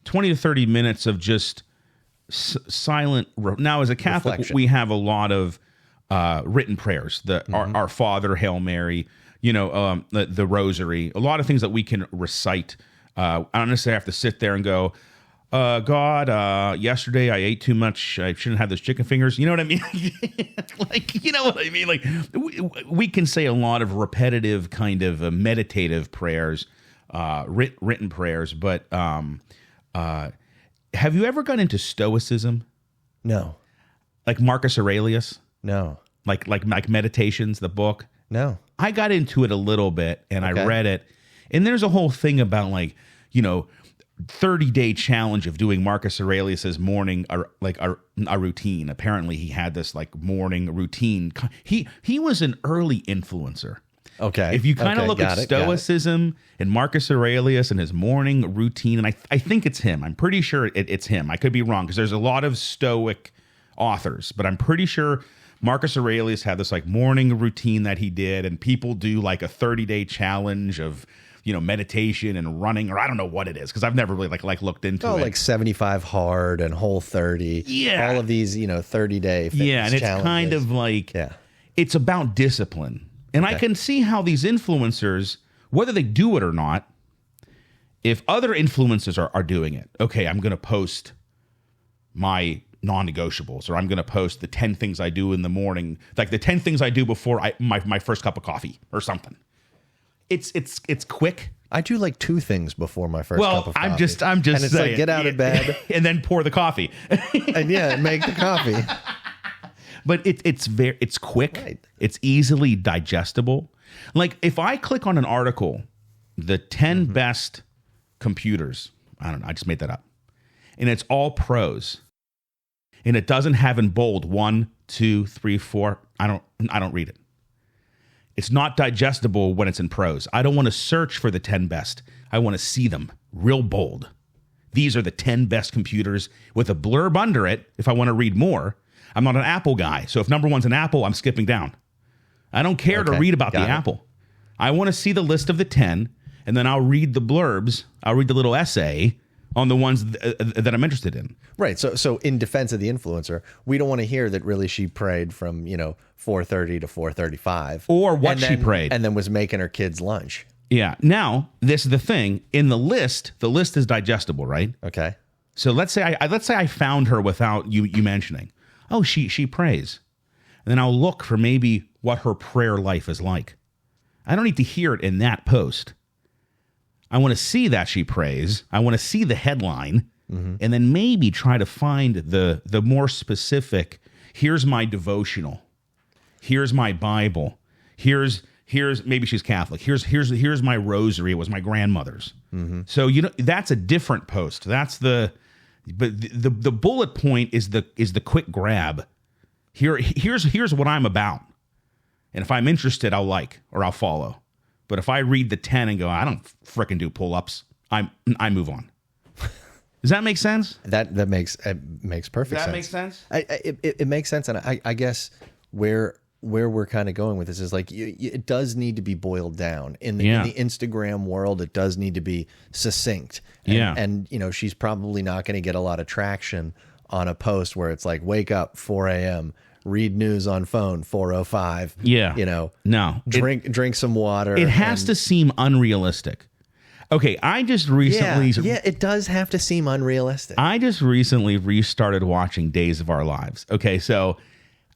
to 30 minutes of just silent. Now, as a Catholic, reflection. We have a lot of written prayers, our Father, Hail Mary, the Rosary, a lot of things that we can recite. I don't necessarily have to sit there and go, God, yesterday I ate too much. I shouldn't have those chicken fingers. You know what I mean? You know what I mean? We can say a lot of repetitive kind of meditative prayers, written prayers. But have you ever gone into Stoicism? No. Like Marcus Aurelius? No. Like Meditations, the book? No. I got into it a little bit and I read it. And there's a whole thing about 30-day challenge of doing Marcus Aurelius's morning, a routine. Apparently he had this morning routine. He was an early influencer. Okay. If you kind of look at Stoicism and Marcus Aurelius and his morning routine, and I think it's him. I'm pretty sure it's him. I could be wrong because there's a lot of Stoic authors, but I'm pretty sure Marcus Aurelius had this like morning routine that he did, and people do like a 30-day challenge of, meditation and running, or I don't know what it is, because I've never really like looked into it. Like 75 hard and Whole 30. Yeah. All of these, 30-day fitness Yeah, and it's challenges. kind of like, it's about discipline. And I can see how these influencers, whether they do it or not, if other influencers are doing it, okay, I'm going to post my non-negotiables, or I'm going to post the 10 things I do in the morning, like the 10 things I do before my first cup of coffee or something. It's quick. I do like 2 things before my first cup of coffee. I'm just and it's saying, like get out of bed and then pour the coffee and make the coffee. But it's quick. Right. It's easily digestible. Like if I click on an article, the 10 best computers, I don't know, I just made that up, and it's all pros, and it doesn't have in bold 1, 2, 3, 4. I don't read it. It's not digestible when it's in prose. I don't want to search for the 10 best. I want to see them real bold. These are the 10 best computers with a blurb under it if I want to read more. I'm not an Apple guy, so if number 1's an Apple, I'm skipping down. I don't care to read about the Apple. I want to see the list of the 10, and then I'll read the blurbs. I'll read the little essay on the ones that I'm interested in. Right. So in defense of the influencer, we don't want to hear that really she prayed from, 4:30 to 4:35. Or what she prayed. And then was making her kids lunch. Yeah. Now, this is the thing. In the list is digestible, right? Okay. So let's say I found her without you mentioning. Oh, she prays. And then I'll look for maybe what her prayer life is like. I don't need to hear it in that post. I want to see that she prays. I want to see the headline, and then maybe try to find the more specific. Here's my devotional. Here's my Bible. Here's maybe she's Catholic. Here's my rosary. It was my grandmother's. So that's a different post. That's the bullet point is the quick grab. Here's what I'm about, and if I'm interested, I'll like or I'll follow. But if I read the 10 and go, I don't frickin' do pull-ups, I move on. Does that make sense? That makes perfect sense. Does that make sense? It makes sense, and I guess where we're kind of going with this is like it does need to be boiled down in the Instagram world. It does need to be succinct. And she's probably not going to get a lot of traction on a post where it's like wake up 4 a.m. read news on phone 4:05. Yeah. No. Drink some water. It has to seem unrealistic. Okay, I just recently... Yeah, it does have to seem unrealistic. I just recently restarted watching Days of Our Lives. Okay, so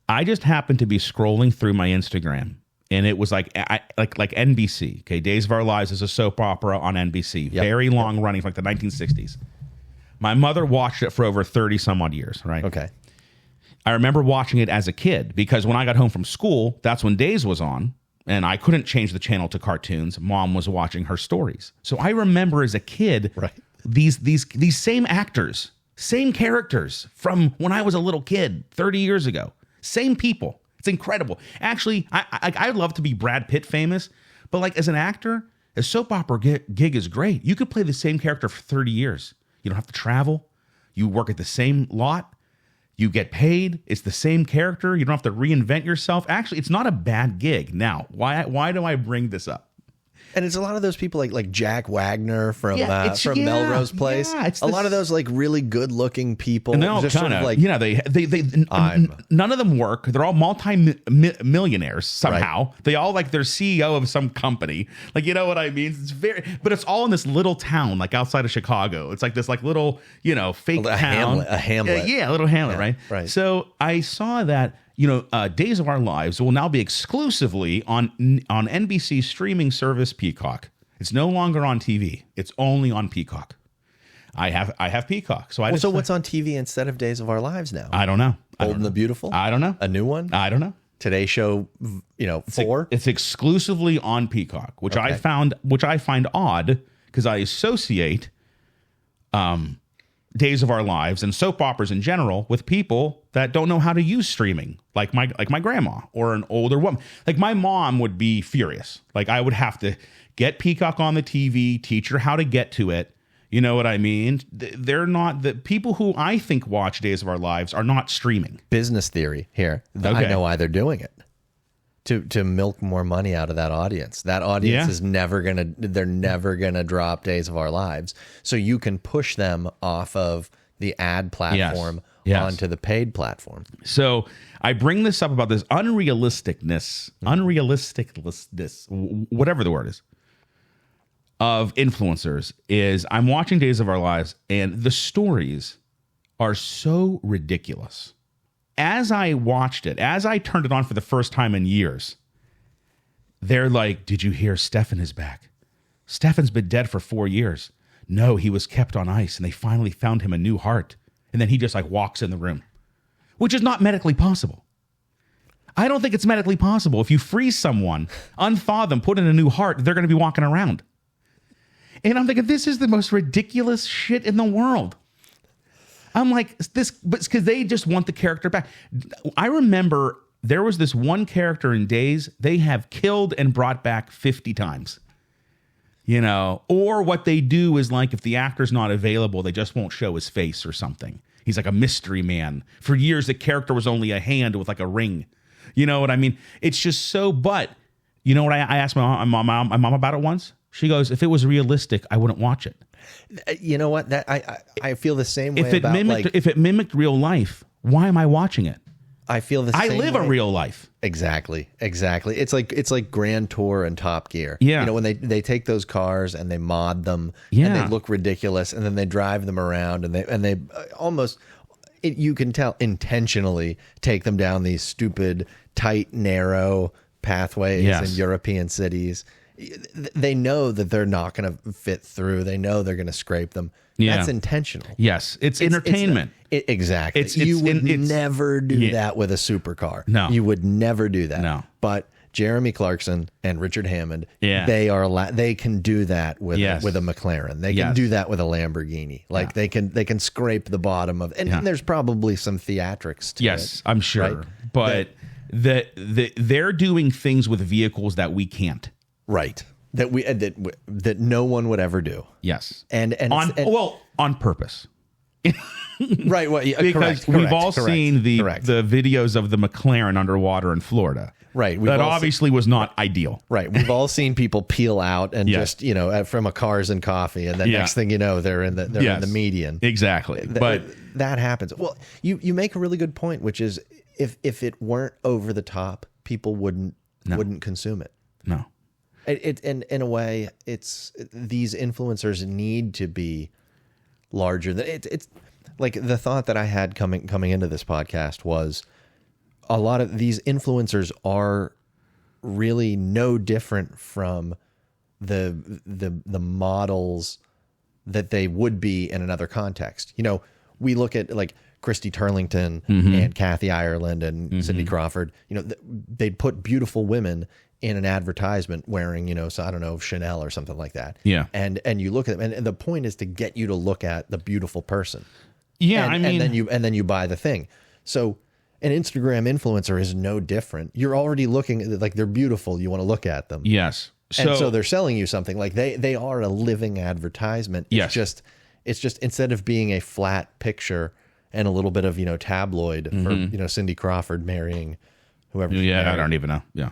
I just happened to be scrolling through my Instagram, and it was like NBC. Okay, Days of Our Lives is a soap opera on NBC. Yep. Very long running, from like the 1960s. My mother watched it for over 30 some odd years, right? Okay. I remember watching it as a kid because when I got home from school, that's when Days was on, and I couldn't change the channel to cartoons. Mom was watching her stories. So I remember as a kid, these same actors, same characters from when I was a little kid 30 years ago. Same people. It's incredible. Actually, I'd love to be Brad Pitt famous, but like as an actor, a soap opera gig is great. You could play the same character for 30 years. You don't have to travel. You work at the same lot. You get paid. It's the same character. You don't have to reinvent yourself. Actually, it's not a bad gig. Now, why do I bring this up? And it's a lot of those people like Jack Wagner from Melrose Place. Yeah, a lot of those like really good looking people. And they all kind of like, none of them work. They're all multi-millionaires somehow. Right. They all like they're CEO of some company. Like, you know what I mean? But it's all in this little town, like outside of Chicago. It's like this like little, fake town. A hamlet. Yeah, a little hamlet, right? Right. So I saw that Days of Our Lives will now be exclusively on NBC streaming service Peacock. It's no longer on TV. It's only on Peacock. I have Peacock. So so what's on TV instead of Days of Our Lives now? I don't know. Bold and the Beautiful? I don't know. A new one? I don't know. Today Show, 4? It's exclusively on Peacock, which I find odd because I associate Days of Our Lives and soap operas in general with people that don't know how to use streaming, like my grandma or an older woman. Like my mom would be furious. Like I would have to get Peacock on the TV, teach her how to get to it, You know what I mean? They're not the people who I think watch Days of Our Lives are not streaming. Business theory here. Okay. I know why they're doing it. To milk more money out of that audience. That audience is they're never gonna drop Days of Our Lives. So you can push them off of the ad platform onto the paid platform. So I bring this up about this unrealisticness, whatever the word is, of influencers. Is I'm watching Days of Our Lives and the stories are so ridiculous. As I watched it, as I turned it on for the first time in years, they're like, did you hear Stefan is back? Stefan's been dead for 4 years. No, he was kept on ice and they finally found him a new heart. And then he just like walks in the room, which is not medically possible. I don't think it's medically possible. If you freeze someone, unthaw them, put in a new heart, they're going to be walking around. And I'm thinking, this is the most ridiculous shit in the world. I'm like, this, but it's because they just want the character back. I remember there was this one character in Days they have killed and brought back 50 times. You know, or what they do is like if the actor's not available, they just won't show his face or something. He's like a mystery man. For years, the character was only a hand with like a ring. You know what I mean? It's just so, but you know what? I asked my mom about it once. She goes, if it was realistic, I wouldn't watch it. You know what? That I feel the same way if it mimicked real life, why am I watching it? I feel the same I live way. a real life. Exactly. It's like Grand Tour and Top Gear. Yeah. You know, when they take those cars and they mod them and they look ridiculous and then they drive them around and they almost you can tell intentionally take them down these stupid, tight, narrow pathways in European cities. They know that they're not going to fit through. They know they're going to scrape them. Yeah. That's intentional. Yes, it's entertainment. Exactly. You would never do that with a supercar. No. You would never do that. No. But Jeremy Clarkson and Richard Hammond, they can do that with a McLaren. They can do that with a Lamborghini. Like they can scrape the bottom of, and there's probably some theatrics to it. Yes, I'm sure. Right? But they're doing things with vehicles that we can't. Right. That no one would ever do. Yes. And on purpose. Right. Well, because we've all seen the videos of the McLaren underwater in Florida. Right. That obviously was not ideal. Right. We've all seen people peel out and just, you know, from a Cars and Coffee. And then next thing you know, they're in the median. Exactly. But that happens. Well, you make a really good point, which is if it weren't over the top, people wouldn't consume it. No. In a way, it's these influencers need to be larger than it's like the thought that I had coming into this podcast was a lot of these influencers are really no different from the models that they would be in another context. You know, we look at like Christy Turlington and Kathy Ireland and Cindy Crawford. You know, they'd put beautiful women in an advertisement wearing, you know, so I don't know, Chanel or something like that. Yeah. And you look at them and the point is to get you to look at the beautiful person. Yeah. And then you buy the thing. So an Instagram influencer is no different. You're already looking at like they're beautiful. You want to look at them. Yes. So they're selling you something like they are a living advertisement. It's just instead of being a flat picture and a little bit of, you know, tabloid for, you know, Cindy Crawford marrying whoever. Yeah. I don't even know. Yeah.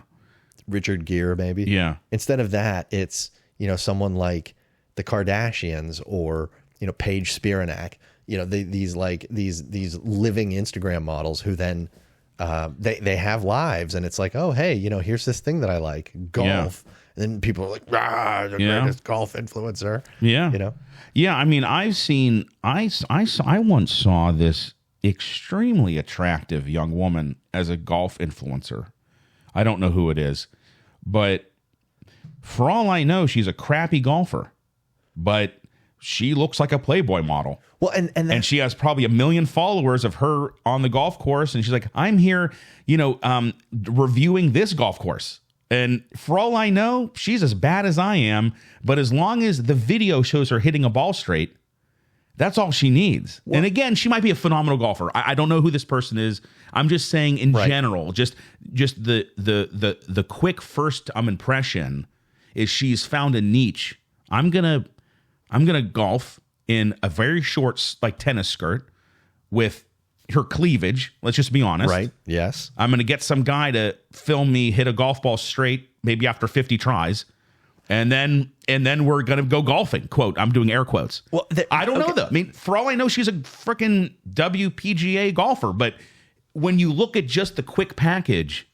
Richard Gere, maybe. Yeah. Instead of that, it's, you know, someone like the Kardashians or, you know, Paige Spiranak, you know, these living Instagram models who then they have lives and it's like, oh, hey, you know, here's this thing that I like, golf. Yeah. And then people are like, the greatest golf influencer. Yeah. You know? Yeah. I mean, I once saw this extremely attractive young woman as a golf influencer. I don't know who it is, but for all I know, she's a crappy golfer, but she looks like a Playboy model. Well, and she has probably 1 million followers of her on the golf course. And she's like, I'm here, you know, reviewing this golf course. And for all I know, she's as bad as I am. But as long as the video shows her hitting a ball straight, that's all she needs. Well, and again, she might be a phenomenal golfer. I don't know who this person is. I'm just saying in general, just the quick first impression is she's found a niche. I'm gonna golf in a very short, like tennis skirt with her cleavage. Let's just be honest. Right. Yes. I'm going to get some guy to film me hit a golf ball straight, maybe after 50 tries. And then we're going to go golfing. Quote, I'm doing air quotes. Well, I don't know though. I mean, for all I know, she's a freaking WPGA golfer. But when you look at just the quick package,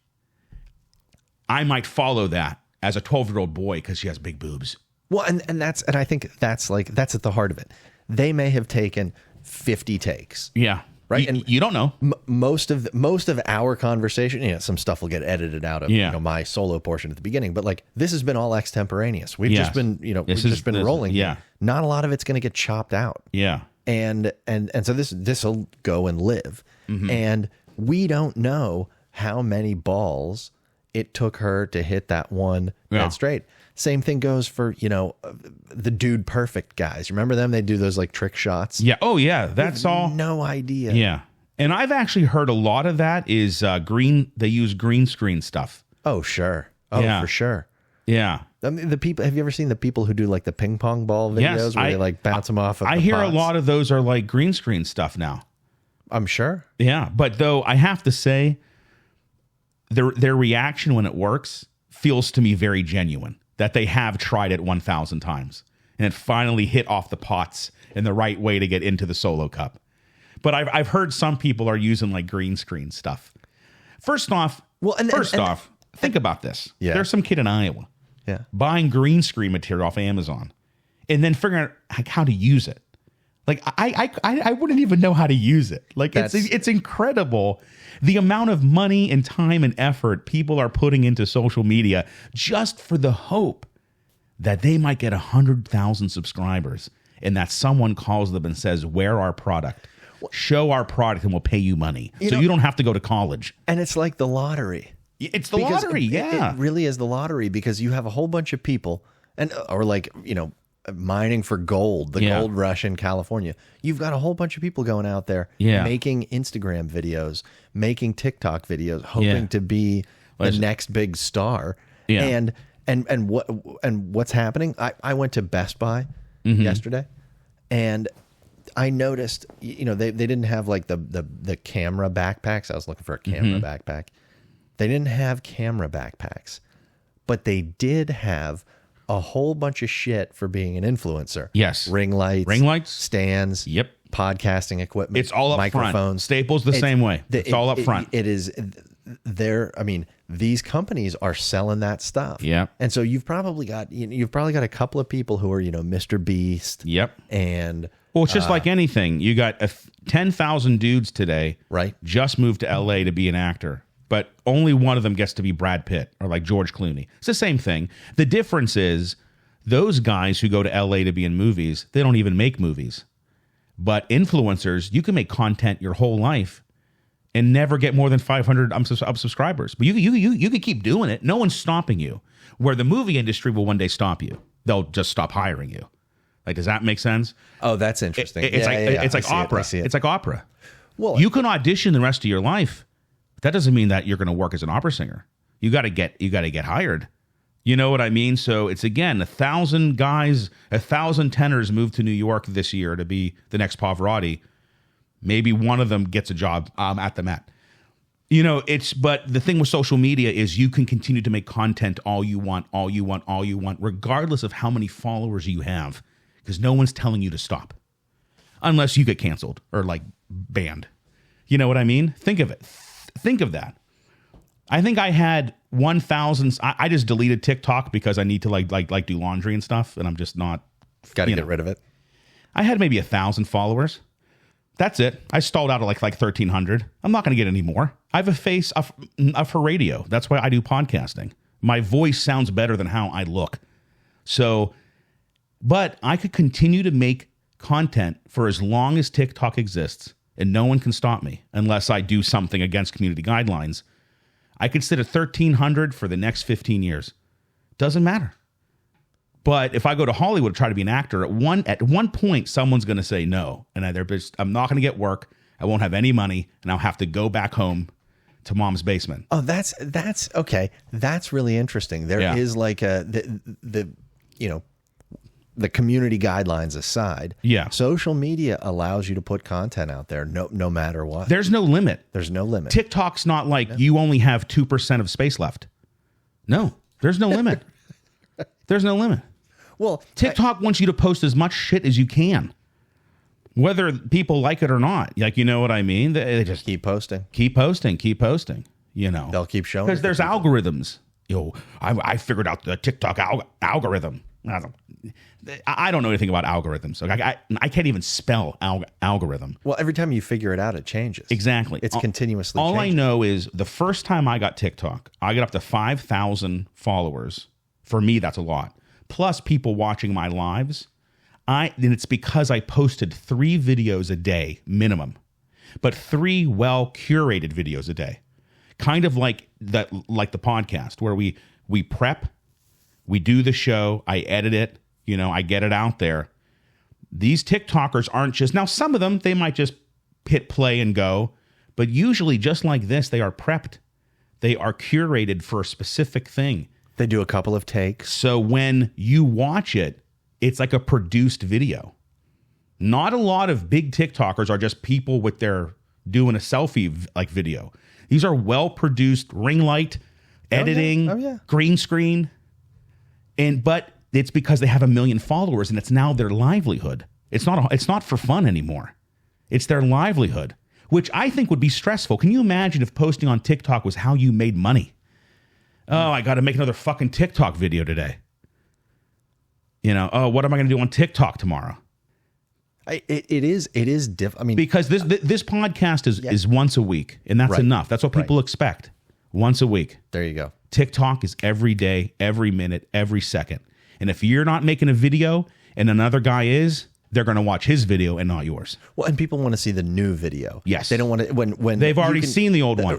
I might follow that as a 12-year-old boy because she has big boobs. Well, and I think that's at the heart of it. They may have taken 50 takes. Yeah. Right. And you don't know. Most of our conversation, some stuff will get edited out of my solo portion at the beginning, but like this has been all extemporaneous. We've just been, rolling. Yeah. Not a lot of it's going to get chopped out. Yeah. And so this will go and live. Mm-hmm. And we don't know how many balls it took her to hit that one dead straight. Same thing goes for, the Dude Perfect guys. Remember them? They do those like trick shots. Yeah. Oh, yeah. That's all. No idea. Yeah. And I've actually heard a lot of that is they use green screen stuff. Oh, sure. Oh, yeah. For sure. Yeah. I mean, have you ever seen the people who do like the ping pong ball videos where they like bounce them off of I the hear pots? A lot of those are like green screen stuff now. I'm sure. Yeah. But though I have to say their reaction when it works feels to me very genuine. That they have tried it 1,000 times and it finally hit off the pots in the right way to get into the solo cup. But I've heard some people are using like green screen stuff. First off, think about this. Yeah. There's some kid in Iowa buying green screen material off Amazon and then figuring out how to use it. Like I wouldn't even know how to use it. Like it's incredible the amount of money and time and effort people are putting into social media just for the hope that they might get 100,000 subscribers and that someone calls them and says, "Wear our product, show our product, and we'll pay you money, you don't have to go to college." And it's like the lottery. It's the lottery. It really is the lottery because you have a whole bunch of people mining for gold, the gold rush in California. You've got a whole bunch of people going out there making Instagram videos, making TikTok videos, hoping to be the next big star. Yeah. And what's happening? I went to Best Buy yesterday and I noticed, they didn't have like the camera backpacks. I was looking for a camera backpack. They didn't have camera backpacks, but they did have a whole bunch of shit for being an influencer. Yes. Ring lights, stands. Yep. Podcasting equipment. It's all up microphones. Front. Staples the same way. It's all up front. It is there. I mean, these companies are selling that stuff. Yeah. And so you've probably got a couple of people who are, Mr. Beast. Yep. And well, it's just like anything. You got 10,000 dudes today. Right. Just moved to LA to be an actor. But only one of them gets to be Brad Pitt or like George Clooney. It's the same thing. The difference is those guys who go to LA to be in movies, they don't even make movies. But influencers, you can make content your whole life and never get more than 500 subscribers. But you can keep doing it. No one's stopping you. Where the movie industry will one day stop you. They'll just stop hiring you. Like, does that make sense? Oh, that's interesting. It's like opera. It's like opera. Well, you can audition the rest of your life. That doesn't mean that you're going to work as an opera singer. You got to get hired. You know what I mean? So it's, again, 1,000 guys, 1,000 tenors moved to New York this year to be the next Pavarotti. Maybe one of them gets a job at the Met. But the thing with social media is you can continue to make content all you want, regardless of how many followers you have, because no one's telling you to stop unless you get canceled or like banned. You know what I mean? Think of it. Think of that. I think I had 1,000. I just deleted TikTok because I need to like do laundry and stuff, and I'm just not. Got to get rid of it. I had maybe 1,000 followers. That's it. I stalled out at like 1,300. I'm not going to get any more. I have a face for radio. That's why I do podcasting. My voice sounds better than how I look. So, but I could continue to make content for as long as TikTok exists. And no one can stop me unless I do something against community guidelines. I could sit at 1,300 for the next 15 years. Doesn't matter. But if I go to Hollywood to try to be an actor, at one point, someone's going to say no. And I'm not going to get work. I won't have any money. And I'll have to go back home to mom's basement. Oh, that's okay. That's really interesting. There is like the community guidelines aside, Yeah. social media allows you to put content out there no matter what. There's no limit. There's no limit. TikTok's not like you only have 2% of space left. No, there's no limit. There's no limit. Well, TikTok wants you to post as much shit as you can, whether people like it or not. Like, you know what I mean? They just keep posting. keep posting. You know, They'll keep showing because it to there's people. algorithms. I figured out the TikTok algorithm. I don't know anything about algorithms. Like I can't even spell algorithm. Well, every time you figure it out, it changes. Exactly. It's continuously All changing. I know is the first time I got TikTok, I got up to 5,000 followers. For me, that's a lot. Plus people watching my lives. And it's because I posted 3 videos a day minimum, but 3 well curated videos a day. Kind of like the podcast where we prep, we do the show, I edit it, I get it out there. These TikTokers aren't just, now some of them, they might just hit play and go, but usually just like this, they are prepped. They are curated for a specific thing. They do a couple of takes. So when you watch it, it's like a produced video. Not a lot of big TikTokers are just people with their doing a selfie like video. These are well-produced ring light, editing, Oh, yeah. green screen. But it's because they have 1 million followers and it's now their livelihood. It's not for fun anymore. It's their livelihood, which I think would be stressful. Can you imagine if posting on TikTok was how you made money? Oh, I got to make another fucking TikTok video today. Oh, what am I going to do on TikTok tomorrow? It is different. I mean, Because this podcast is once a week, and that's Right. enough. That's what people expect. Once a week. there you go. TikTok is every day, every minute, every second. And if you're not making a video and another guy is, they're going to watch his video and not yours. Well, and people want to see the new video. Yes. They don't want to when They've you already seen the old one.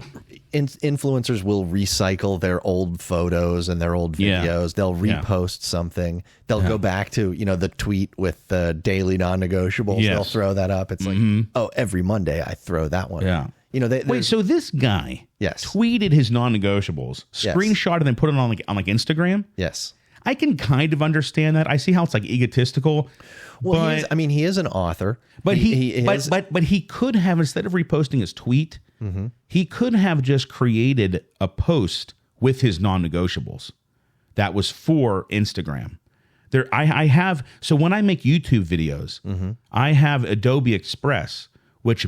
Influencers will recycle their old photos and their old Yeah. videos. They'll Yeah. repost something. They'll go back to, the tweet with the daily non-negotiables. Yes. They'll throw that up. It's like, oh, every Monday I throw that one. Yeah. They, So this guy Yes. tweeted his non-negotiables, Yes. screenshotted and put it on like Instagram. yes. I can kind of understand that. I see how it's like egotistical. Well, but, he is an author. but he is, but he could have, instead of reposting his tweet, he could have just created a post with his non-negotiables that was for Instagram. I have, so when I make YouTube videos, I have Adobe Express, which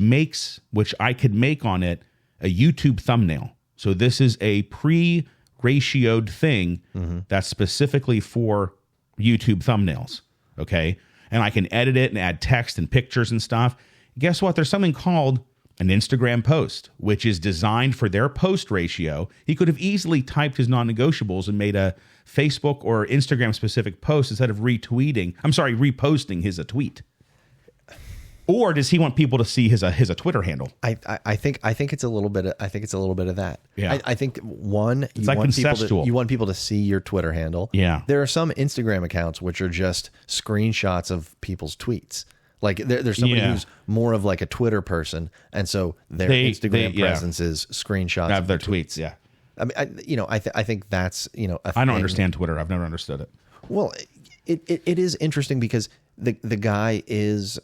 I could make on it a YouTube thumbnail. So this is a pre-ratioed thing that's specifically for YouTube thumbnails. Okay. And I can edit it and add text and pictures and stuff. Guess what? There's something called an Instagram post, which is designed for their post ratio. He could have easily typed his non-negotiables and made a Facebook or Instagram specific post instead of reposting his tweet. Or does he want people to see his Twitter handle? I think it's a little bit. Of that. Yeah. I think one, you like want conceptual. you want people to see your Twitter handle. Yeah. There are some Instagram accounts which are just screenshots of people's tweets. Like there's somebody Yeah. who's more of like a Twitter person, and so their Instagram presence is screenshots Have their tweets. Yeah. I mean, I think that's a I don't thing. understand Twitter. I've never understood it. Well, it is interesting because the guy is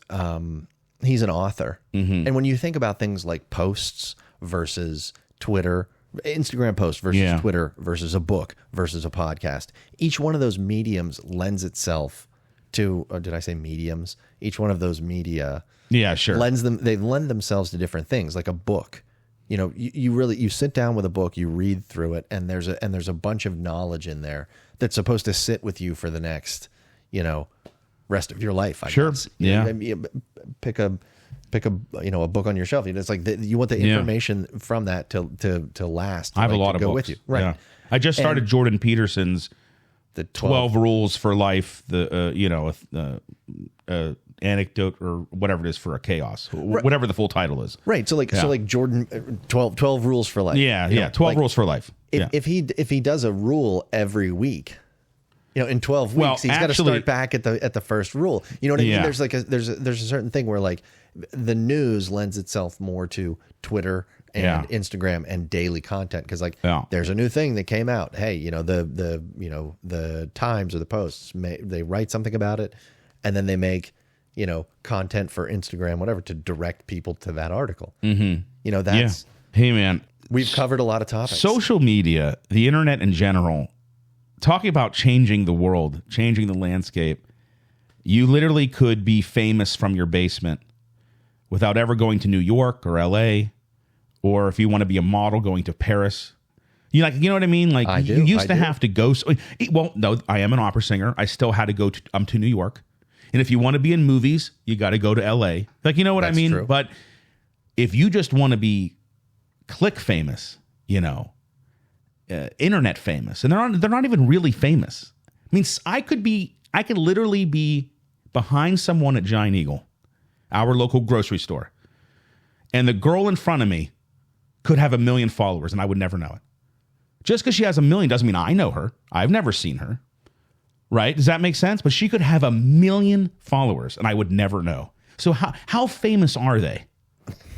he's an author, and when you think about things like posts versus Twitter, Instagram post versus Yeah. Twitter versus a book versus a podcast, each one of those mediums lends itself to, or did I say mediums? Each one of those media Yeah, sure. they lend themselves to different things, like a book. You sit down with a book, you read through it, and there's a bunch of knowledge in there that's supposed to sit with you for the next, rest of your life. I Sure. guess. Yeah. Pick a a book on your shelf. It's like you want the information from that to last. I have a like, lot to of go books. with you, right? Yeah. I just started Jordan Peterson's The 12 Rules for Life, anecdote or whatever it is for a chaos, whatever the full title is. Right. So Jordan, 12 rules for life. Yeah. 12 rules for life. If he does a rule every week, in 12 weeks, Well, he's got to start back at the first rule. You know what I mean? Yeah. There's a certain thing where like the news lends itself more to Twitter and Instagram and daily content. Because there's a new thing that came out. Hey, the Times or the Post, they write something about it, and then they make content for Instagram, whatever, to direct people to that article. That's Hey man, we've covered a lot of topics. Social media, the internet in general, talking about changing the world, changing the landscape. You literally could be famous from your basement without ever going to New York or LA, or if you want to be a model, going to Paris. You know what I mean? Like you used to have to go. Well, no, I am an opera singer. I still had to go to New York. And if you want to be in movies, you got to go to LA. Like, you know what I mean? True. But if you just want to be click famous, internet famous, and they're not even really famous. I mean, I could literally be behind someone at Giant Eagle, our local grocery store, and the girl in front of me could have 1 million followers, and I would never know it. Just because she has 1 million doesn't mean I know her. I've never seen her. Right? Does that make sense? But she could have 1 million followers, and I would never know. So how famous are they?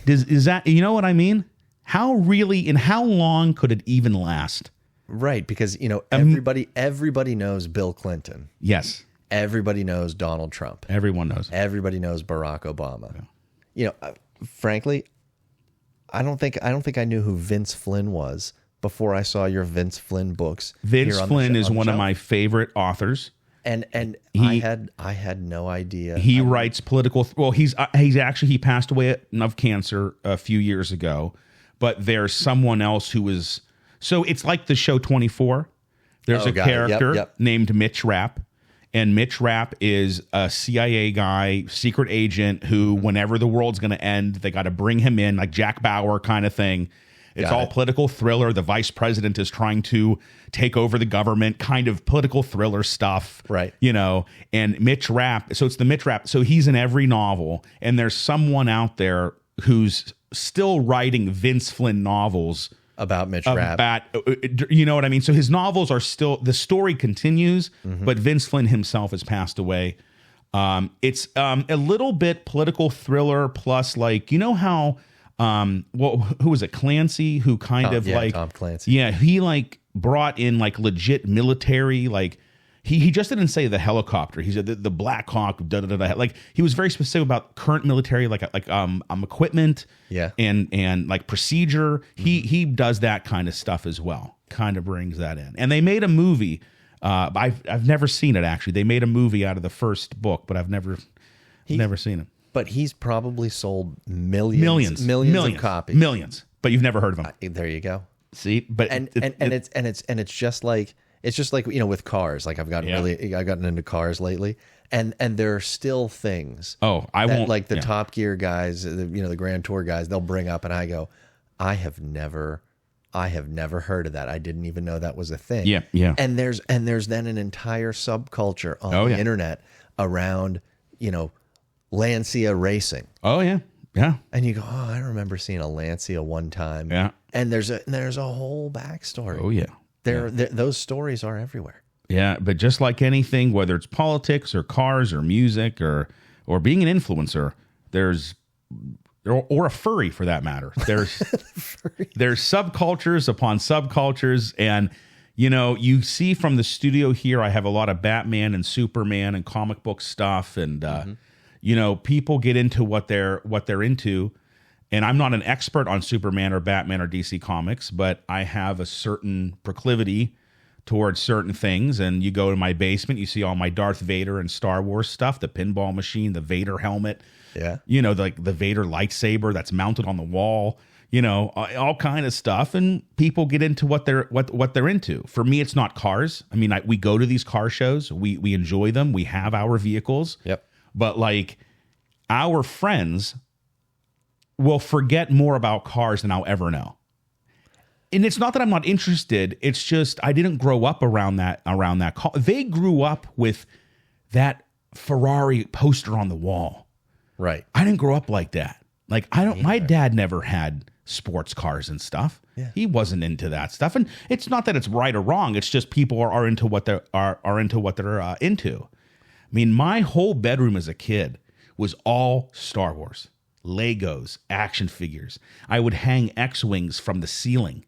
Is that, you know what I mean? How long could it even last? Right, because everybody knows Bill Clinton. Yes. Everybody knows Donald Trump. Everyone knows. Everybody knows Barack Obama. Yeah. Frankly, I don't think I knew who Vince Flynn was before I saw your Vince Flynn books. Vince Flynn is one of my favorite authors. And I had no idea. He writes political. Well, he passed away of cancer a few years ago, but there's someone else who was. So it's like the show 24. There's a character named Mitch Rapp, and Mitch Rapp is a CIA guy, secret agent who, whenever the world's going to end, they got to bring him in, like Jack Bauer kind of thing. It's all political thriller. The vice president is trying to take over the government, kind of political thriller stuff. Right. And Mitch Rapp. So it's the Mitch Rapp. So he's in every novel. And there's someone out there who's still writing Vince Flynn novels about Mitch Rapp. You know what I mean? So his novels are still, the story continues, but Vince Flynn himself has passed away. It's a little bit political thriller plus, like, how... who was it? Clancy, who kind of Tom Clancy. Yeah, he brought in legit military, he just didn't say the helicopter. He said the Black Hawk, Like, he was very specific about current military, equipment, and procedure. He does that kind of stuff as well. Kind of brings that in. And they made a movie. I've never seen it actually. They made a movie out of the first book, but I've never seen it. But he's probably sold millions of copies. Millions. But you've never heard of him. There you go. See, but it's just like with cars. Like I've gotten into cars lately, and there are still things. Oh, I won't like the Top Gear guys, the Grand Tour guys. They'll bring up, and I go, I have never heard of that. I didn't even know that was a thing. Yeah. And there's then an entire subculture on the internet around Lancia racing. Oh yeah. And you go, I remember seeing a Lancia one time. Yeah. And there's a whole backstory. Oh yeah. Those stories are everywhere. Yeah, but just like anything, whether it's politics or cars or music or being an influencer, or a furry for that matter. There's subcultures upon subcultures, and you see from the studio here, I have a lot of Batman and Superman and comic book stuff, and people get into what they're into. And I'm not an expert on Superman or Batman or DC Comics, but I have a certain proclivity towards certain things. And you go to my basement, you see all my Darth Vader and Star Wars stuff, the pinball machine, the Vader helmet, the Vader lightsaber that's mounted on the wall, all kind of stuff. And people get into what they're into. For me, it's not cars. I mean, we go to these car shows, we enjoy them, we have our vehicles. Yep. But our friends will forget more about cars than I'll ever know. And it's not that I'm not interested. It's just I didn't grow up around that car. They grew up with that Ferrari poster on the wall. Right. I didn't grow up like that. My dad never had sports cars and stuff. Yeah. He wasn't into that stuff. And it's not that it's right or wrong. It's just people are into what they're into. I mean, my whole bedroom as a kid was all Star Wars. Legos, action figures. I would hang X-Wings from the ceiling.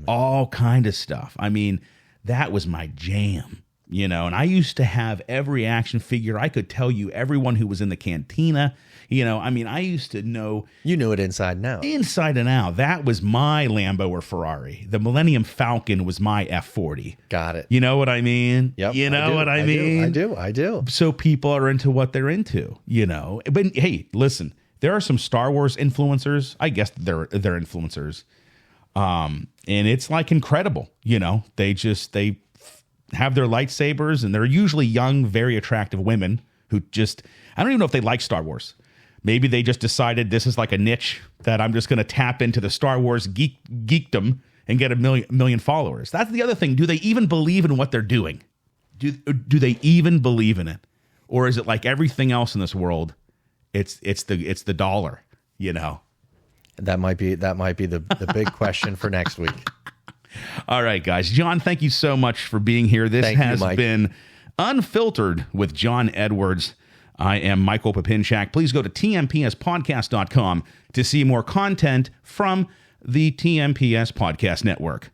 All kind of stuff. I mean, that was my jam, you know, and I used to have every action figure. I could tell you everyone who was in the cantina, you know, I mean, I used to know. You knew it inside and out. Inside and out. That was my Lambo or Ferrari. The Millennium Falcon was my F40. Got it. You know what I mean? Yep. You know what I mean? I do. So people are into what they're into, you know. But hey, listen, there are some Star Wars influencers. I guess they're influencers. And it's like incredible, you know. They have their lightsabers, and they're usually young, very attractive women who just, I don't even know if they like Star Wars. Maybe they just decided this is like a niche that I'm just going to tap into the Star Wars geekdom and get a million followers. That's the other thing. Do they even believe in what they're doing? Do they even believe in it? Or is it like everything else in this world? It's the dollar, you know. That might be the big question for next week. All right, guys. John, thank you so much for being here. This has been Unfiltered with John Edwards. I am Michael Papinchak. Please go to tmpspodcast.com to see more content from the TMPS Podcast Network.